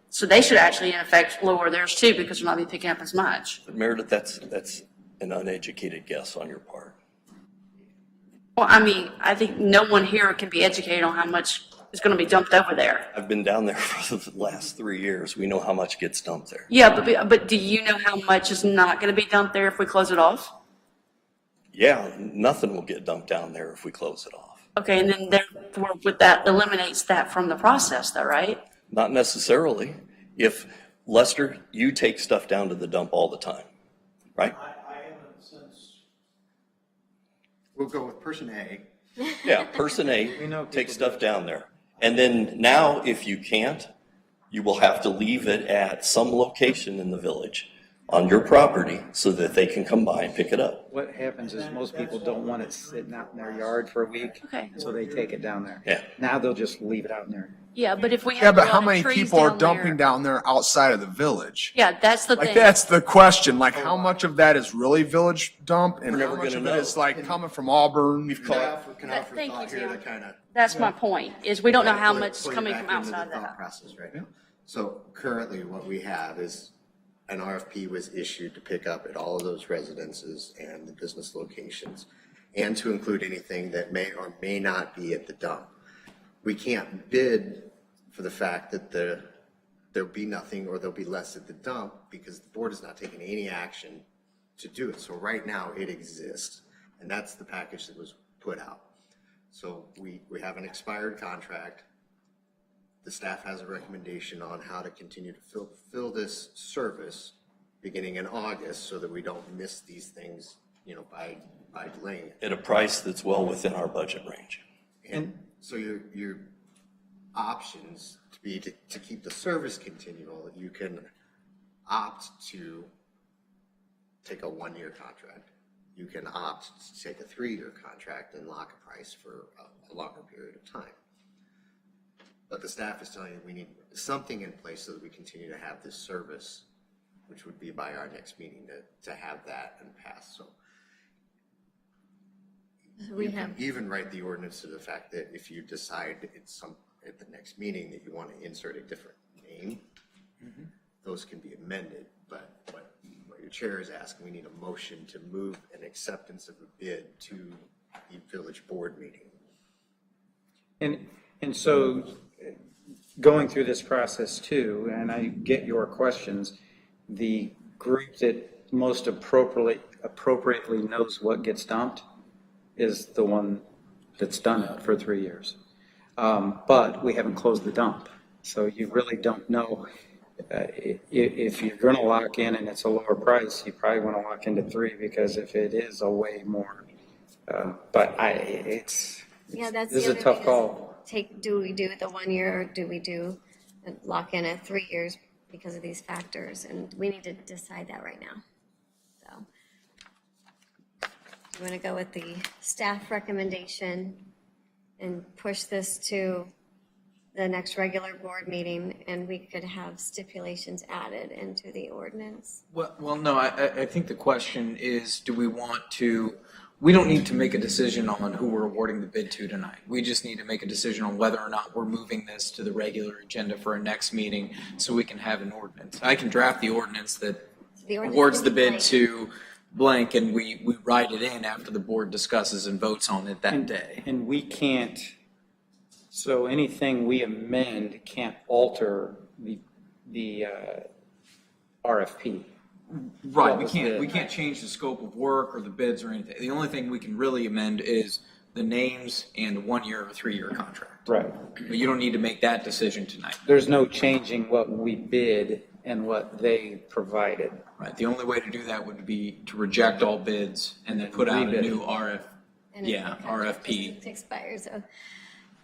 Speaker 4: so they should actually in effect lower theirs too, because they're not be picking up as much.
Speaker 1: But Meredith, that's an uneducated guess on your part.
Speaker 4: Well, I mean, I think no one here can be educated on how much is going to be dumped over there.
Speaker 1: I've been down there for the last 3 years. We know how much gets dumped there.
Speaker 4: Yeah, but do you know how much is not going to be dumped there if we close it off?
Speaker 1: Yeah, nothing will get dumped down there if we close it off.
Speaker 4: Okay, and then therefore, that eliminates that from the process though, right?
Speaker 1: Not necessarily. If, Lester, you take stuff down to the dump all the time, right?
Speaker 5: I haven't since,
Speaker 2: We'll go with person A.
Speaker 1: Yeah, person
Speaker 9: We know
Speaker 1: A
Speaker 9: people
Speaker 1: takes
Speaker 9: do
Speaker 1: stuff down there. And then now, if you can't, you will have to leave it at some location in the village on your property so that they can come by and pick it up.
Speaker 9: What happens is most people don't want it sitting out in their yard for a week.
Speaker 4: Okay.
Speaker 9: So they take it down there.
Speaker 1: Yeah.
Speaker 9: Now they'll just leave it out in there.
Speaker 4: Yeah, but if we have
Speaker 6: Yeah,
Speaker 4: a
Speaker 6: but
Speaker 4: lot
Speaker 6: how
Speaker 4: of
Speaker 6: many
Speaker 4: trees
Speaker 6: people are
Speaker 4: down
Speaker 6: dumping
Speaker 4: there-
Speaker 6: down there outside of the village?
Speaker 4: Yeah, that's the
Speaker 6: Like,
Speaker 4: thing.
Speaker 6: that's the question, like, how much of that is really village dump and
Speaker 1: We're
Speaker 6: how
Speaker 1: never
Speaker 6: much
Speaker 1: gonna
Speaker 6: of
Speaker 1: know.
Speaker 6: it is like coming from Auburn?
Speaker 1: We've caught,
Speaker 2: Can I offer
Speaker 4: Thank
Speaker 2: thought
Speaker 4: you,
Speaker 2: here
Speaker 4: Tim.
Speaker 2: to kind of
Speaker 4: That's my point, is we don't know how
Speaker 2: pull it-
Speaker 4: much is
Speaker 2: pull you
Speaker 4: coming
Speaker 2: back
Speaker 4: from
Speaker 2: into the
Speaker 4: outside
Speaker 2: thought
Speaker 4: that.
Speaker 2: process, right? So currently, what we have is an RFP was issued to pick up at all of those residences and the business locations, and to include anything that may or may not be at the dump. We can't bid for the fact that there'll be nothing or there'll be less at the dump because the board is not taking any action to do it. So right now, it exists, and that's the package that was put out. So we have an expired contract. The staff has a recommendation on how to continue to fill this service beginning in August so that we don't miss these things, by delaying it.
Speaker 1: at a price that's well within our budget range.
Speaker 2: And so your options to be to keep the service continual, you can opt to take a 1-year contract. You can opt to take a 3-year contract and lock a price for a longer period of time. But the staff is telling you we need something in place so that we continue to have this service, which would be by our next meeting to have that and pass. So
Speaker 7: We
Speaker 2: you
Speaker 7: have,
Speaker 2: can even write the ordinance to the fact that if you decide at the next meeting that you want to insert a different name, those can be amended. But what your chair is asking, we need a motion to move an acceptance of a bid to the village board meeting.
Speaker 9: And so going through this process too, and I get your questions, the group that most appropriately knows what gets dumped is the one that's done it for 3 years. But we haven't closed the dump, so you really don't know. If you're going to lock in and it's a lower price, you probably want to lock into 3, because if it is a way more,
Speaker 7: Yeah, that's
Speaker 9: this is
Speaker 7: the
Speaker 9: a
Speaker 7: other
Speaker 9: tough
Speaker 7: thing
Speaker 9: call.
Speaker 7: do we do the 1 year, or do we do lock in at 3 years because of these factors? And we need to decide that right now. So, you want to go with the staff recommendation and push this to the next regular board meeting, and we could have stipulations added into the ordinance?
Speaker 14: Well, no, I think the question is, do we want to, we don't need to make a decision on who we're awarding the bid to tonight. We just need to make a decision on whether or not we're moving this to the regular agenda for our next meeting so we can have an ordinance. I can draft the ordinance that awards the bid to blank, and we write it in after the board discusses and votes on it that day.
Speaker 9: And we can't, so anything we amend can't alter the RFP.
Speaker 14: Right, we can't change the scope of work or the bids or anything. The only thing we can really amend is the names and 1 year or 3 year contract.
Speaker 9: Right.
Speaker 14: But you don't need to make that decision tonight.
Speaker 9: There's no changing what we bid and what they provided.
Speaker 14: Right, the only way to do that would be to reject all bids and then put out a new
Speaker 7: And if the contract
Speaker 14: RFP.
Speaker 7: just expires. So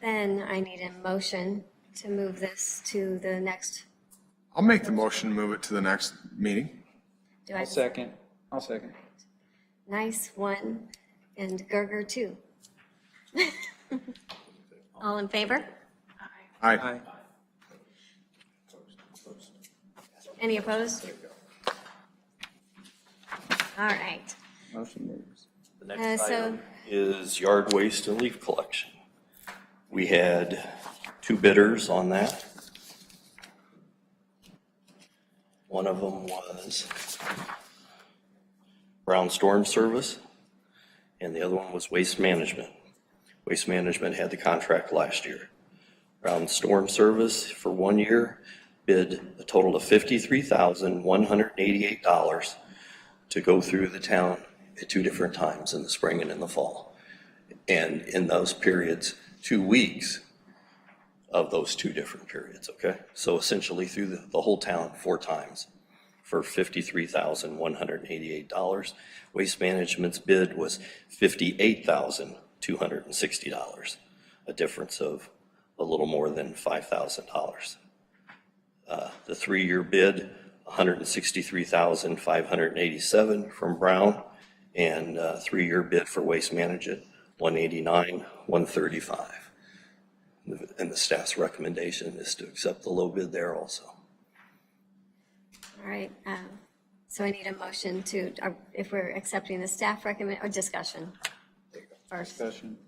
Speaker 7: then I need a motion to move this to the next.
Speaker 6: I'll make the motion to move it to the next meeting.
Speaker 7: Do I?
Speaker 9: I'll second.
Speaker 7: Nice one, and Gerger too. All in favor?
Speaker 6: Aye.
Speaker 7: Any opposed? All right.
Speaker 9: Motion moves.
Speaker 1: The next
Speaker 7: So-
Speaker 1: item is yard waste and leaf collection. We had 2 bidders on that. One of them was Brown Storm Service, and the other one was Waste Management. Waste Management had the contract last year. Brown Storm Service for 1 year bid a total of $53,188 to go through the town at 2 different times, in the spring and in the fall. And in those periods, 2 weeks of those 2 different periods, okay? So essentially through the whole town 4 times for $53,188. Waste Management's bid was $58,260, a difference of a little more than $5,000. The 3-year bid, $163,587 from Brown, and 3-year bid for Waste Management, $189,135. And the staff's recommendation is to accept the low bid there also.
Speaker 7: All right. So I need a motion to, if we're accepting the staff recommend, or discussion first.
Speaker 9: Discussion.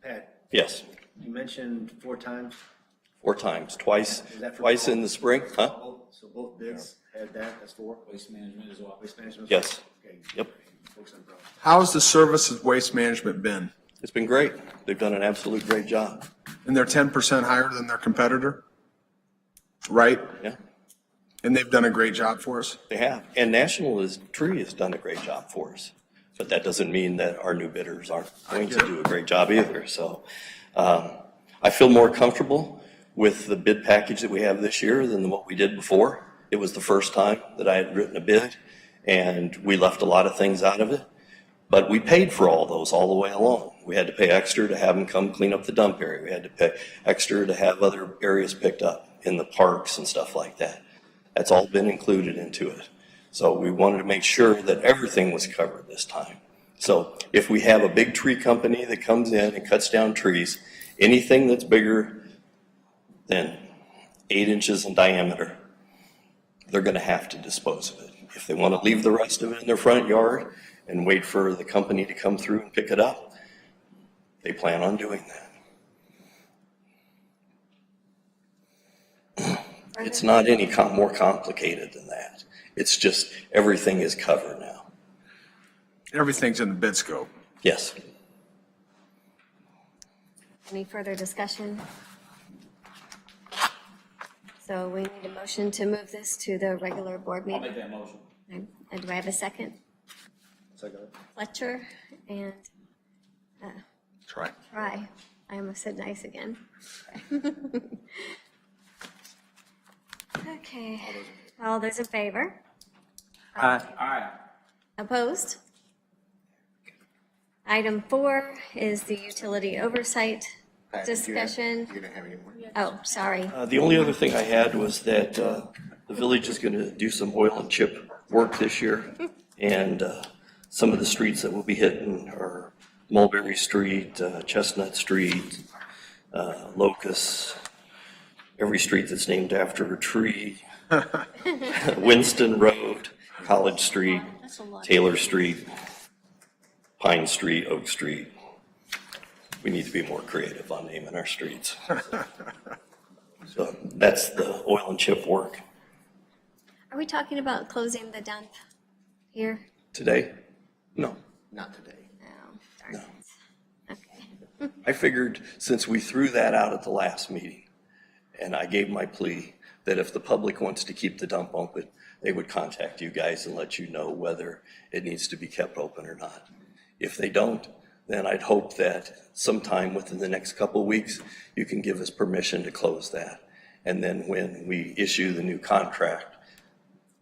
Speaker 8: Pat,
Speaker 1: Yes,
Speaker 8: you mentioned 4 times.
Speaker 1: 4 times, twice
Speaker 8: Is that for
Speaker 1: twice
Speaker 8: both?
Speaker 1: in the spring, huh?
Speaker 8: So both bids had that, that's 4?
Speaker 14: Waste Management as well.
Speaker 8: Waste management?
Speaker 1: Yes.
Speaker 8: Okay.
Speaker 1: Yep.
Speaker 8: Focus on Brown.
Speaker 6: How's the service of Waste Management been?
Speaker 1: It's been great. They've done an absolute great job.
Speaker 6: And they're 10% higher than their competitor? Right?
Speaker 1: Yeah,
Speaker 6: And they've done a great job for us?
Speaker 1: they have. And National Tree has done a great job for us. But that doesn't mean that our new bidders aren't going to do a great job either. So I feel more comfortable with the bid package that we have this year than what we did before. It was the first time that I had written a bid, and we left a lot of things out of it. But we paid for all those all the way along. We had to pay extra to have them come clean up the dump area. We had to pay extra to have other areas picked up in the parks and stuff like that. That's all been included into it. So we wanted to make sure that everything was covered this time. So if we have a big tree company that comes in and cuts down trees, anything that's bigger than 8 inches in diameter, they're going to have to dispose of it. If they want to leave the rest of it in their front yard and wait for the company to come through and pick it up, they plan on doing that. It's not any more complicated than that. It's just everything is covered now.
Speaker 6: Everything's in the bid scope.
Speaker 1: Yes.
Speaker 7: Any further discussion? So we need a motion to move this to the regular board
Speaker 10: I'll
Speaker 7: meeting.
Speaker 10: make that motion.
Speaker 7: And do I have a second?
Speaker 8: Second.
Speaker 7: Fletcher and
Speaker 6: Try.
Speaker 7: Try. I almost said nice again. Okay, all those in favor?
Speaker 10: Aye.
Speaker 7: Opposed? Item 4 is the utility oversight
Speaker 2: Pat, did you have-
Speaker 7: discussion.
Speaker 2: You didn't have any more?
Speaker 7: Oh, sorry.
Speaker 1: The only other thing I had was that the village is going to do some oil and chip work this year. And some of the streets that we'll be hitting are Mulberry Street, Chestnut Street, Locust, every street that's named after a tree, Winston Road, College Street,
Speaker 4: That's a lot.
Speaker 1: Taylor Street, Pine Street, Oak Street. We need to be more creative on naming our streets. So that's the oil and chip work
Speaker 7: Are we talking about closing the dump here?
Speaker 1: today. No,
Speaker 2: Not today.
Speaker 7: Oh, darn it. Okay.
Speaker 1: I figured since we threw that out at the last meeting, and I gave my plea that if the public wants to keep the dump open, they would contact you guys and let you know whether it needs to be kept open or not. If they don't, then I'd hope that sometime within the next couple of weeks, you can give us permission to close that. And then when we issue the new contract,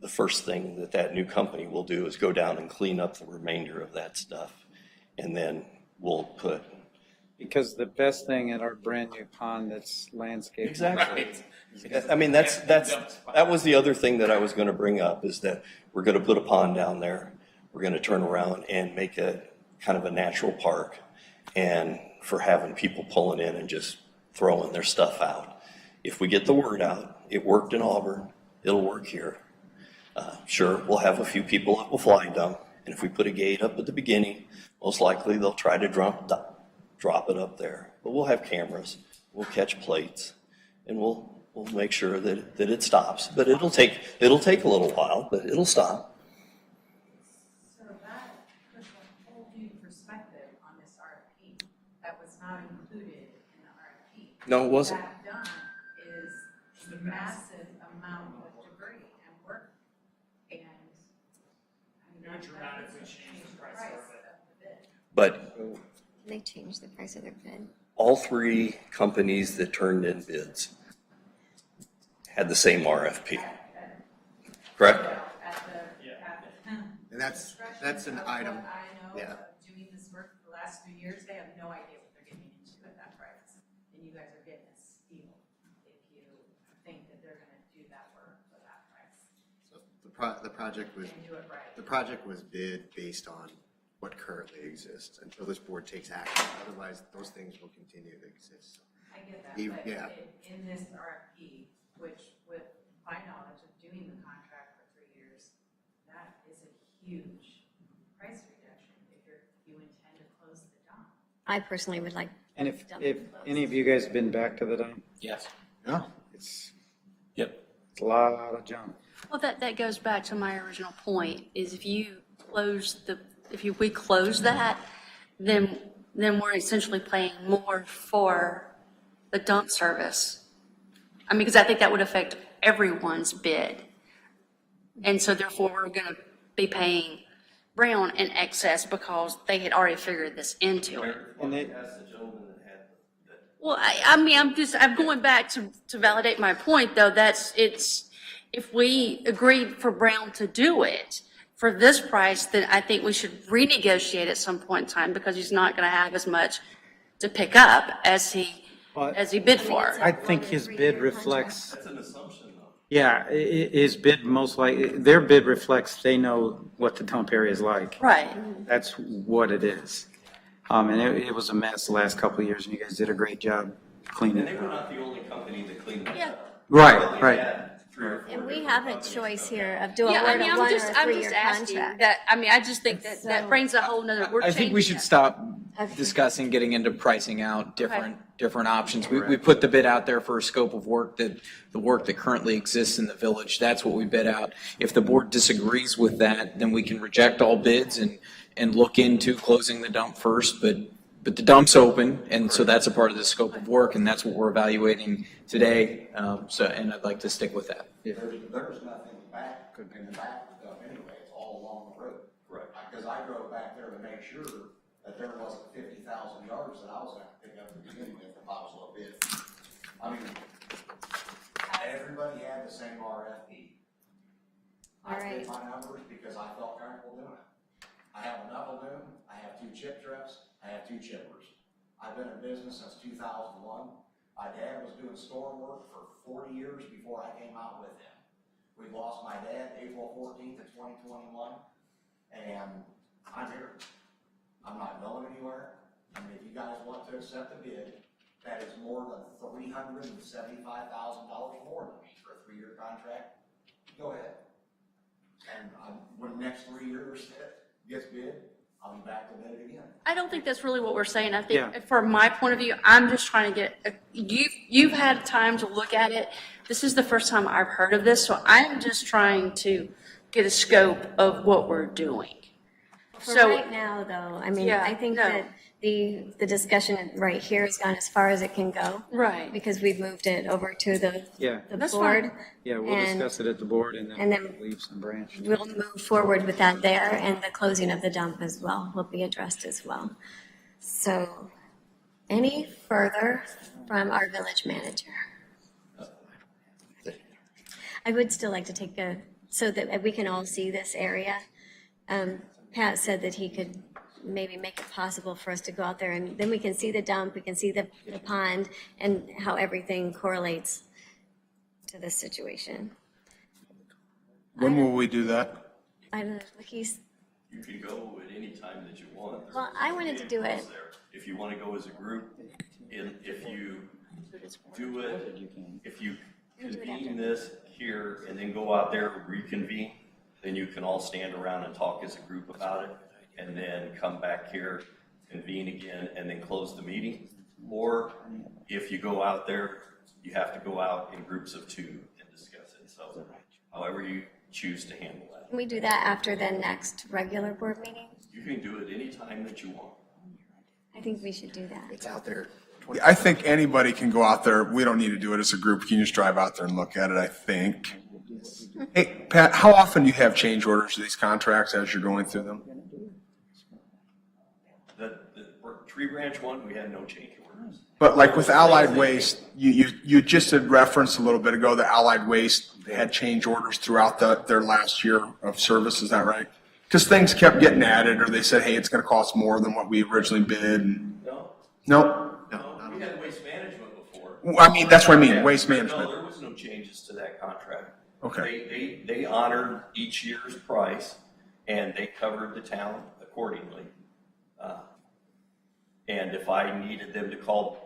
Speaker 1: the first thing that that new company will do is go down and clean up the remainder of that stuff. And then we'll put.
Speaker 9: Because the best thing at our brand new pond that's landscaped.
Speaker 1: Exactly. I mean, that was the other thing that I was gonna bring up, is that we're gonna put a pond down there. We're gonna turn around and make it kind of a natural park, and for having people pulling in and just throwing their stuff out. If we get the word out, it worked in Auburn, it'll work here. Sure, we'll have a few people that will fly dump, and if we put a gate up at the beginning, most likely they'll try to drop it up there. But we'll have cameras, we'll catch plates, and we'll make sure that it stops. But it'll take a little while, but it'll stop.
Speaker 11: So that puts a whole new perspective on this RFP that was not included in the RFP.
Speaker 1: No, it wasn't.
Speaker 11: That done is a massive amount of debris and work. And I mean, that
Speaker 3: dramatically
Speaker 11: doesn't
Speaker 3: change
Speaker 11: change
Speaker 3: the
Speaker 11: the
Speaker 3: price
Speaker 11: price
Speaker 3: of
Speaker 11: of
Speaker 3: it.
Speaker 11: the bid.
Speaker 1: But
Speaker 7: Can they change the price of their bid?
Speaker 1: all three companies that turned in bids had the same RFP. Correct?
Speaker 2: And that's an item,
Speaker 11: I know
Speaker 2: yeah.
Speaker 11: of doing this work for the last few years, they have no idea what they're getting into at that price. And you guys are getting a steal if you think that they're gonna do that work for that price
Speaker 2: So the project was,
Speaker 11: and do it right.
Speaker 2: the project was bid based on what currently exists until this board takes action. Otherwise, those things will continue to exist.
Speaker 11: I get that,
Speaker 2: Even-
Speaker 11: but
Speaker 2: yeah.
Speaker 11: in this RFP, which with my knowledge of doing the contract for 3 years, that is a huge price reduction if you intend to close the dump.
Speaker 7: I personally would like.
Speaker 9: And if
Speaker 7: dump closed.
Speaker 9: any of you guys have been back to the dump,
Speaker 10: Yes.
Speaker 2: Yeah.
Speaker 9: it's
Speaker 10: Yep.
Speaker 9: a lot of junk.
Speaker 4: Well, that goes back to my original point, is if we close that, then we're essentially paying more for the dump service. I mean, because I think that would affect everyone's bid. And so therefore, we're gonna be paying Brown in excess because they had already figured this into it.
Speaker 9: And they,
Speaker 4: Well, I'm going back to validate my point, though, if we agreed for Brown to do it for this price, then I think we should renegotiate at some point in time, because he's not gonna have as much to pick up as he bid for.
Speaker 9: I think his bid reflects,
Speaker 1: That's an assumption, though.
Speaker 9: yeah, his bid most likely, their bid reflects, they know what the dump area is like.
Speaker 4: Right.
Speaker 9: That's what it is. And it was a mess the last couple of years, and you guys did a great job cleaning
Speaker 1: And
Speaker 9: it
Speaker 1: they were
Speaker 9: up.
Speaker 1: not the only company that cleaned it
Speaker 4: Yeah.
Speaker 1: up.
Speaker 9: Right, right.
Speaker 1: Had 3 or 4
Speaker 7: And we
Speaker 1: different
Speaker 7: have a
Speaker 1: companies
Speaker 7: choice
Speaker 1: come
Speaker 7: here
Speaker 1: in.
Speaker 7: of doing
Speaker 4: Yeah,
Speaker 7: one
Speaker 4: I mean,
Speaker 7: or
Speaker 4: I'm just
Speaker 7: three-year
Speaker 4: asking
Speaker 7: contract.
Speaker 4: that, I just think that brings a whole nother, we're
Speaker 14: I think we
Speaker 4: changing
Speaker 14: should
Speaker 4: it.
Speaker 14: stop
Speaker 7: Okay.
Speaker 14: discussing getting into pricing out different options. We put the bid out there for a scope of work the work that currently exists in the village. That's what we bid out. If the board disagrees with that, then we can reject all bids and look into closing the dump first. But but the dump's open, and so that's a part of the scope of work, and that's what we're evaluating today. And I'd like to stick with that.
Speaker 13: There's nothing back, in the back stuff anyway, it's all along the road.
Speaker 1: Right.
Speaker 13: Because I drove back there to make sure that there wasn't 50,000 yards that I was gonna pick up at the beginning if I was a little bit. I mean, everybody had the same RFP.
Speaker 7: All
Speaker 13: I
Speaker 7: right.
Speaker 13: did my numbers because I felt comfortable doing it. I have a knuckle boom, I have 2 chip trucks, I have 2 chippers. I've been in business since 2001. My dad was doing storm work for 40 years before I came out with him. We lost my dad April 14th of 2021, and I'm here. I'm not going anywhere. I mean, if you guys want to accept the bid, that is more than $375,000 more than me for a 3-year contract. Go ahead. And when the next 3 years gets bid, I'll be back to bid it again.
Speaker 4: I don't think that's really what we're saying. I
Speaker 9: Yeah.
Speaker 4: think from my point of view, I'm just trying to get, you've had time to look at it. This is the first time I've heard of this, so I'm just trying to get a scope of what we're doing.
Speaker 7: For
Speaker 4: So-
Speaker 7: right now, though, I mean,
Speaker 4: Yeah,
Speaker 7: I think
Speaker 4: no.
Speaker 7: that the discussion right here has gone as far as it can go.
Speaker 4: Right.
Speaker 7: Because we've moved it over to the
Speaker 9: Yeah,
Speaker 4: That's
Speaker 7: board.
Speaker 4: fine.
Speaker 9: yeah, we'll
Speaker 7: And-
Speaker 9: discuss it at the board and
Speaker 7: and
Speaker 9: then
Speaker 7: then-
Speaker 9: we'll leave some branch.
Speaker 7: We'll move forward with that there, and the closing of the dump as well will be addressed as well. So, any further from our village manager? I would still like to take so that we can all see this area. Pat said that he could maybe make it possible for us to go out there, and then we can see the dump, we can see the pond, and how everything correlates to this situation.
Speaker 6: When will we do that?
Speaker 7: I don't know, he's,
Speaker 1: You can go at any time that you want. There's
Speaker 7: well, I wanted to do it.
Speaker 1: vehicles there. If you want to go as a group, if you do it, if you convene this here and then go out there and reconvene, then you can all stand around and talk as a group about it, and then come back here, convene again, and then close the meeting. Or if you go out there, you have to go out in groups of 2 and discuss it. So however you choose to handle that.
Speaker 7: Can we do that after the next regular board meeting?
Speaker 1: You can do it any time that you want.
Speaker 7: I think we should do that.
Speaker 2: It's out there.
Speaker 6: I think anybody can go out there. We don't need to do it as a group. You can just drive out there and look at it, I think. Hey, Pat, how often do you have change orders to these contracts as you're going through them?
Speaker 1: The Tree Branch one, we had no change orders.
Speaker 6: But like with Allied Waste, you just had referenced a little bit ago that Allied Waste had change orders throughout their last year of service, is that right? Because things kept getting added, or they said, hey, it's gonna cost more than what we originally bid. and-
Speaker 1: No,
Speaker 6: No?
Speaker 1: no, we had Waste Management before.
Speaker 6: I mean, that's what I mean,
Speaker 1: Yeah,
Speaker 6: waste
Speaker 1: No,
Speaker 6: management.
Speaker 1: there was no changes to that contract.
Speaker 6: Okay.
Speaker 1: They honored each year's price, and they covered the town accordingly. And if I needed them to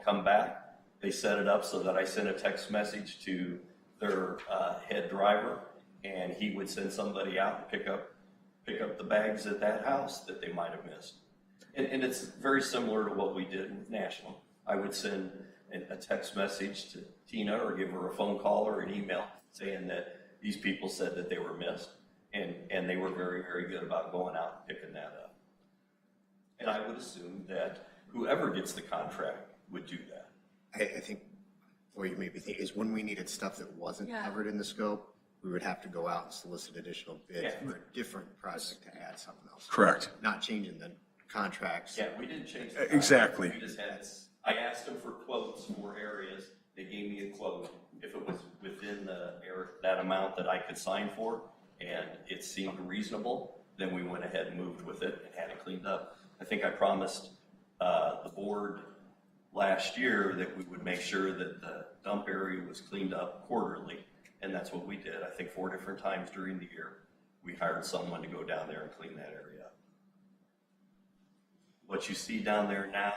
Speaker 1: come back, they set it up so that I sent a text message to their head driver, and he would send somebody out and pick up the bags at that house that they might have missed. And it's very similar to what we did with National. I would send a text message to Tina or give her a phone call or an email saying that these people said that they were missed, and they were very, very good about going out and picking that up. And I would assume that whoever gets the contract would do that.
Speaker 2: I think what you made me think is when we needed stuff that wasn't
Speaker 4: Yeah.
Speaker 2: covered in the scope, we would have to go out and solicit additional bids
Speaker 1: Yeah.
Speaker 2: for a different project to add something else.
Speaker 6: Correct.
Speaker 2: Not changing the contracts.
Speaker 1: Yeah, we didn't change the contract.
Speaker 6: Exactly.
Speaker 1: We just had, I asked them for quotes for areas. They gave me a quote. If it was within that amount that I could sign for, and it seemed reasonable, then we went ahead and moved with it and had it cleaned up. I think I promised the board last year that we would make sure that the dump area was cleaned up quarterly, and that's what we did. I think 4 different times during the year, we hired someone to go down there and clean that area up. What you see down there now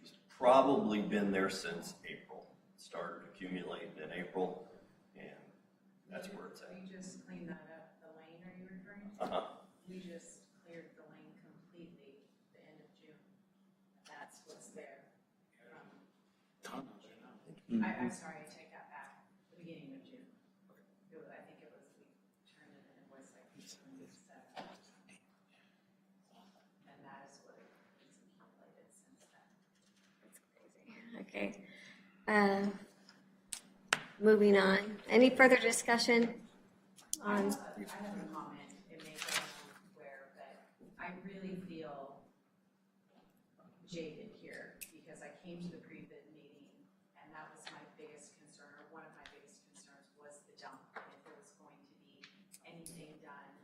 Speaker 1: has probably been there since April. It started accumulating in April, and that's where it's at.
Speaker 11: We just cleaned that up, the lane, are you referring to?
Speaker 1: Uh-huh.
Speaker 11: We just cleared the lane completely the end of June. That's what's there from. I'm sorry, I take that back, the beginning of June. I think it was, we turned it and it was like June 7th. And that is what is accumulated since.
Speaker 7: Okay. Moving on. Any further discussion on?
Speaker 11: I have a comment, it may go nowhere, but I really feel jaded here, because I came to the pre-bid meeting, and that was my biggest concern, or one of my biggest concerns was the dump, and if there was going to be anything done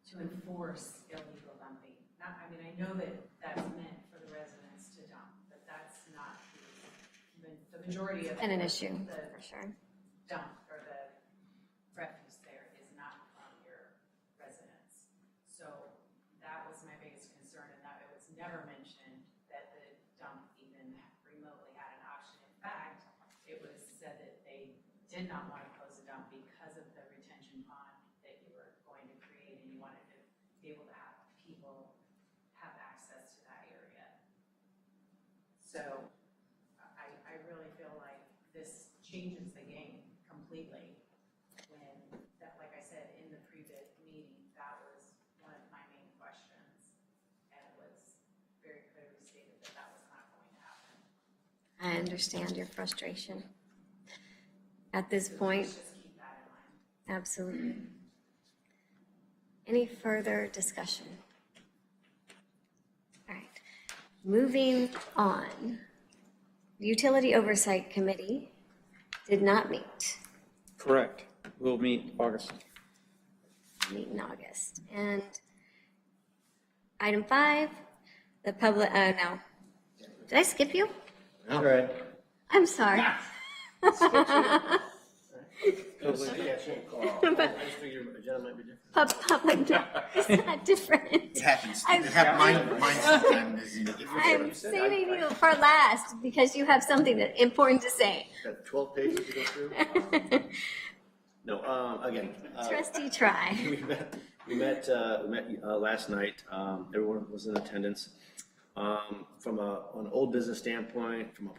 Speaker 11: to enforce illegal dumping. Not, I mean, I know that that's meant for the residents to dump, but that's not the majority of.
Speaker 7: And an issue,
Speaker 11: the
Speaker 7: for sure.
Speaker 11: dump or the refuse there is not from your residents. So that was my biggest concern, and that it was never mentioned that the dump even remotely had an option. In fact, it was said that they did not want to close the dump because of the retention pond that you were going to create, and you wanted to be able to have people have access to that area. So I really feel like this changes the game completely when, that, like I said, in the pre-bid meeting, that was one of my main questions. And it was very clearly stated that that was not going to happen.
Speaker 7: I understand your frustration. At this point,
Speaker 11: Let's just keep that in mind.
Speaker 7: absolutely. Any further discussion? All right, moving on. The Utility Oversight Committee did not meet
Speaker 9: Correct. We'll meet August.
Speaker 7: in August. And item 5, the public, no. Did I skip you?
Speaker 8: All right.
Speaker 7: I'm sorry.
Speaker 8: I just figured agenda might be different.
Speaker 7: Public, no, it's not different.
Speaker 2: It happens.
Speaker 7: I'm-
Speaker 2: Mine sometimes is different.
Speaker 7: I'm saving you for last because you have something important to say.
Speaker 8: Got 12 pages to go through. No, again.
Speaker 7: Trustee try.
Speaker 8: We met last night. Everyone was in attendance. From an old business standpoint, from a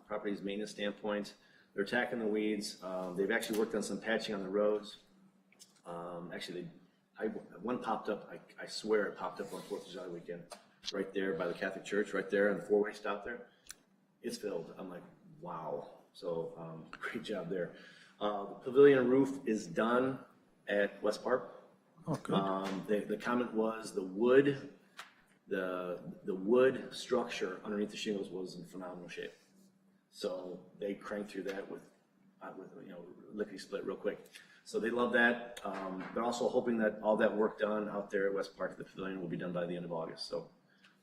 Speaker 8: properties maintenance standpoint, they're attacking the weeds. They've actually worked on some patching on the roads. Actually, one popped up, I swear it popped up on 4th of July weekend, right there by the Catholic Church, right there on the four-way stop there. It's filled. I'm like, wow. So great job there. The pavilion roof is done at West Park.
Speaker 6: Oh, good.
Speaker 8: The comment was the wood structure underneath the shingles was in phenomenal shape. So they cranked through that with lickety split real quick. So they love that. They're also hoping that all that work done out there at West Park, the pavilion, will be done by the end of August. So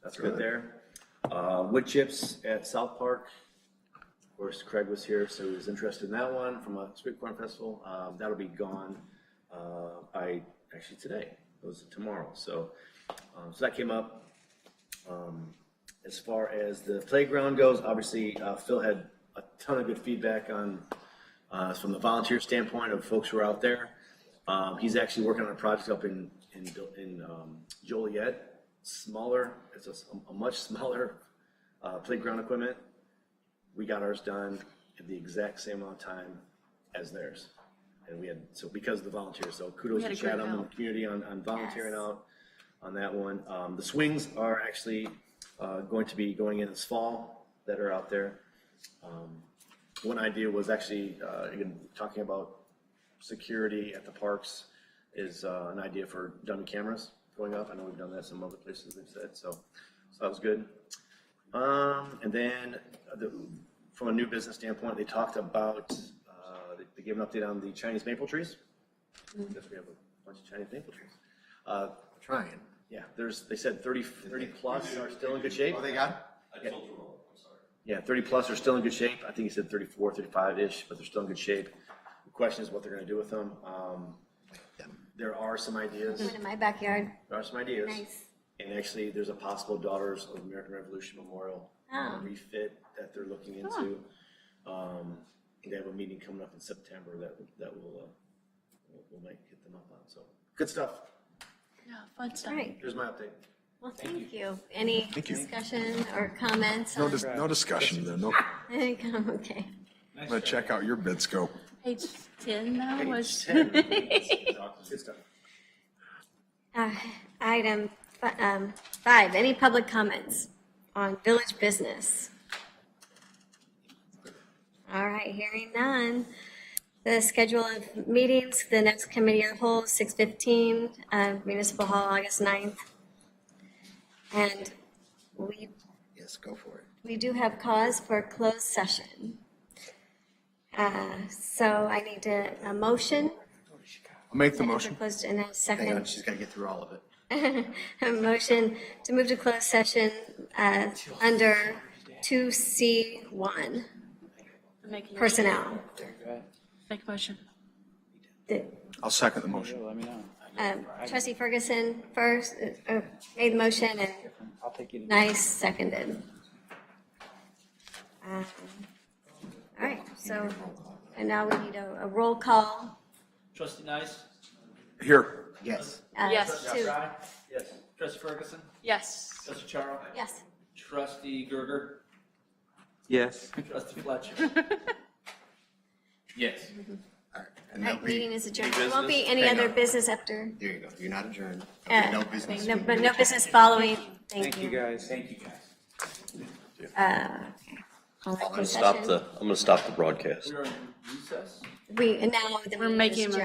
Speaker 8: that's good there. Wood chips at South Park. Of course, Craig was here, so he was interested in that one from a street corn festival. That'll be gone by actually today. It was tomorrow. So that came up. As far as the playground goes, obviously Phil had a ton of good feedback on from the volunteer standpoint of folks who are out there. He's actually working on a project up in Joliet, smaller. It's a much smaller playground equipment. We got ours done in the exact same amount of time as theirs, and we had because of the volunteers. So kudos to Chatham and the community on volunteering out on that one. The swings are actually going to be going in this fall that are out there. One idea was actually, again, talking about security at the parks is an idea for dummy cameras going up. I know we've done that some other places they've said, so that was good. And then from a new business standpoint, they talked about, they gave an update on the Chinese maple trees. I guess we have a bunch of Chinese maple trees.
Speaker 2: Trying.
Speaker 8: Yeah, they said 30 plus are still in good shape.
Speaker 2: Oh, they got it?
Speaker 1: I told you wrong, I'm sorry.
Speaker 8: Yeah, 30 plus are still in good shape. I think he said 34, 35-ish, but they're still in good shape. The question is what they're gonna do with them. There are some ideas.
Speaker 7: One in my backyard.
Speaker 8: There are some ideas.
Speaker 7: Nice.
Speaker 8: And actually, there's a possible Daughters of American Revolution Memorial refit that they're looking into. They have a meeting coming up in September that we'll might hit them up on. So good stuff.
Speaker 4: Yeah, fun stuff.
Speaker 7: All right.
Speaker 8: Here's my update.
Speaker 7: Well, thank you. Any discussion or comments?
Speaker 6: No, no discussion there. No.
Speaker 7: Okay.
Speaker 6: I'm gonna check out your bid scope.
Speaker 4: Page 10 now was.
Speaker 8: 10. Good stuff.
Speaker 7: Item 5, any public comments on village business? All right, hearing none. The schedule of meetings, the next committee of the whole, 6:15, Municipal Hall, August 9th. And
Speaker 2: Yes, go for it.
Speaker 7: we do have cause for closed session. So I need a motion.
Speaker 6: I'll make the
Speaker 7: For
Speaker 6: motion.
Speaker 7: closed, and a
Speaker 2: Hang on,
Speaker 7: second.
Speaker 2: she's got to get through all of it.
Speaker 7: A motion to move to closed session under 2C1, personnel.
Speaker 4: Make a motion.
Speaker 6: I'll second the motion.
Speaker 9: Let me know.
Speaker 7: Trustee Ferguson first, made the motion, and
Speaker 9: I'll take you to.
Speaker 7: Nice seconded. All right, so, and now we need a roll call.
Speaker 10: Trustee Nice?
Speaker 6: Here.
Speaker 2: Yes.
Speaker 4: Yes.
Speaker 10: Trustee
Speaker 7: To,
Speaker 10: Fry? Yes. Trustee Ferguson?
Speaker 4: Yes.
Speaker 10: Trustee Charles?
Speaker 7: yes.
Speaker 10: Trustee Gerger?
Speaker 14: Yes.
Speaker 10: Trustee Fletcher? Yes.
Speaker 2: All right. And
Speaker 7: All
Speaker 2: there'll
Speaker 7: right,
Speaker 2: be,
Speaker 7: meeting is adjourned. There won't be any other business after,
Speaker 2: there you go. You're not adjourned. There'll be no business.
Speaker 7: but no business following.
Speaker 9: Thank you, guys.
Speaker 10: Thank you, guys.
Speaker 7: Okay. Call that
Speaker 1: I'm gonna
Speaker 7: closed
Speaker 1: stop
Speaker 7: session.
Speaker 1: the broadcast.
Speaker 10: We are in recess?
Speaker 7: We, now the
Speaker 4: We're
Speaker 7: meeting is
Speaker 4: making a
Speaker 7: adjourned.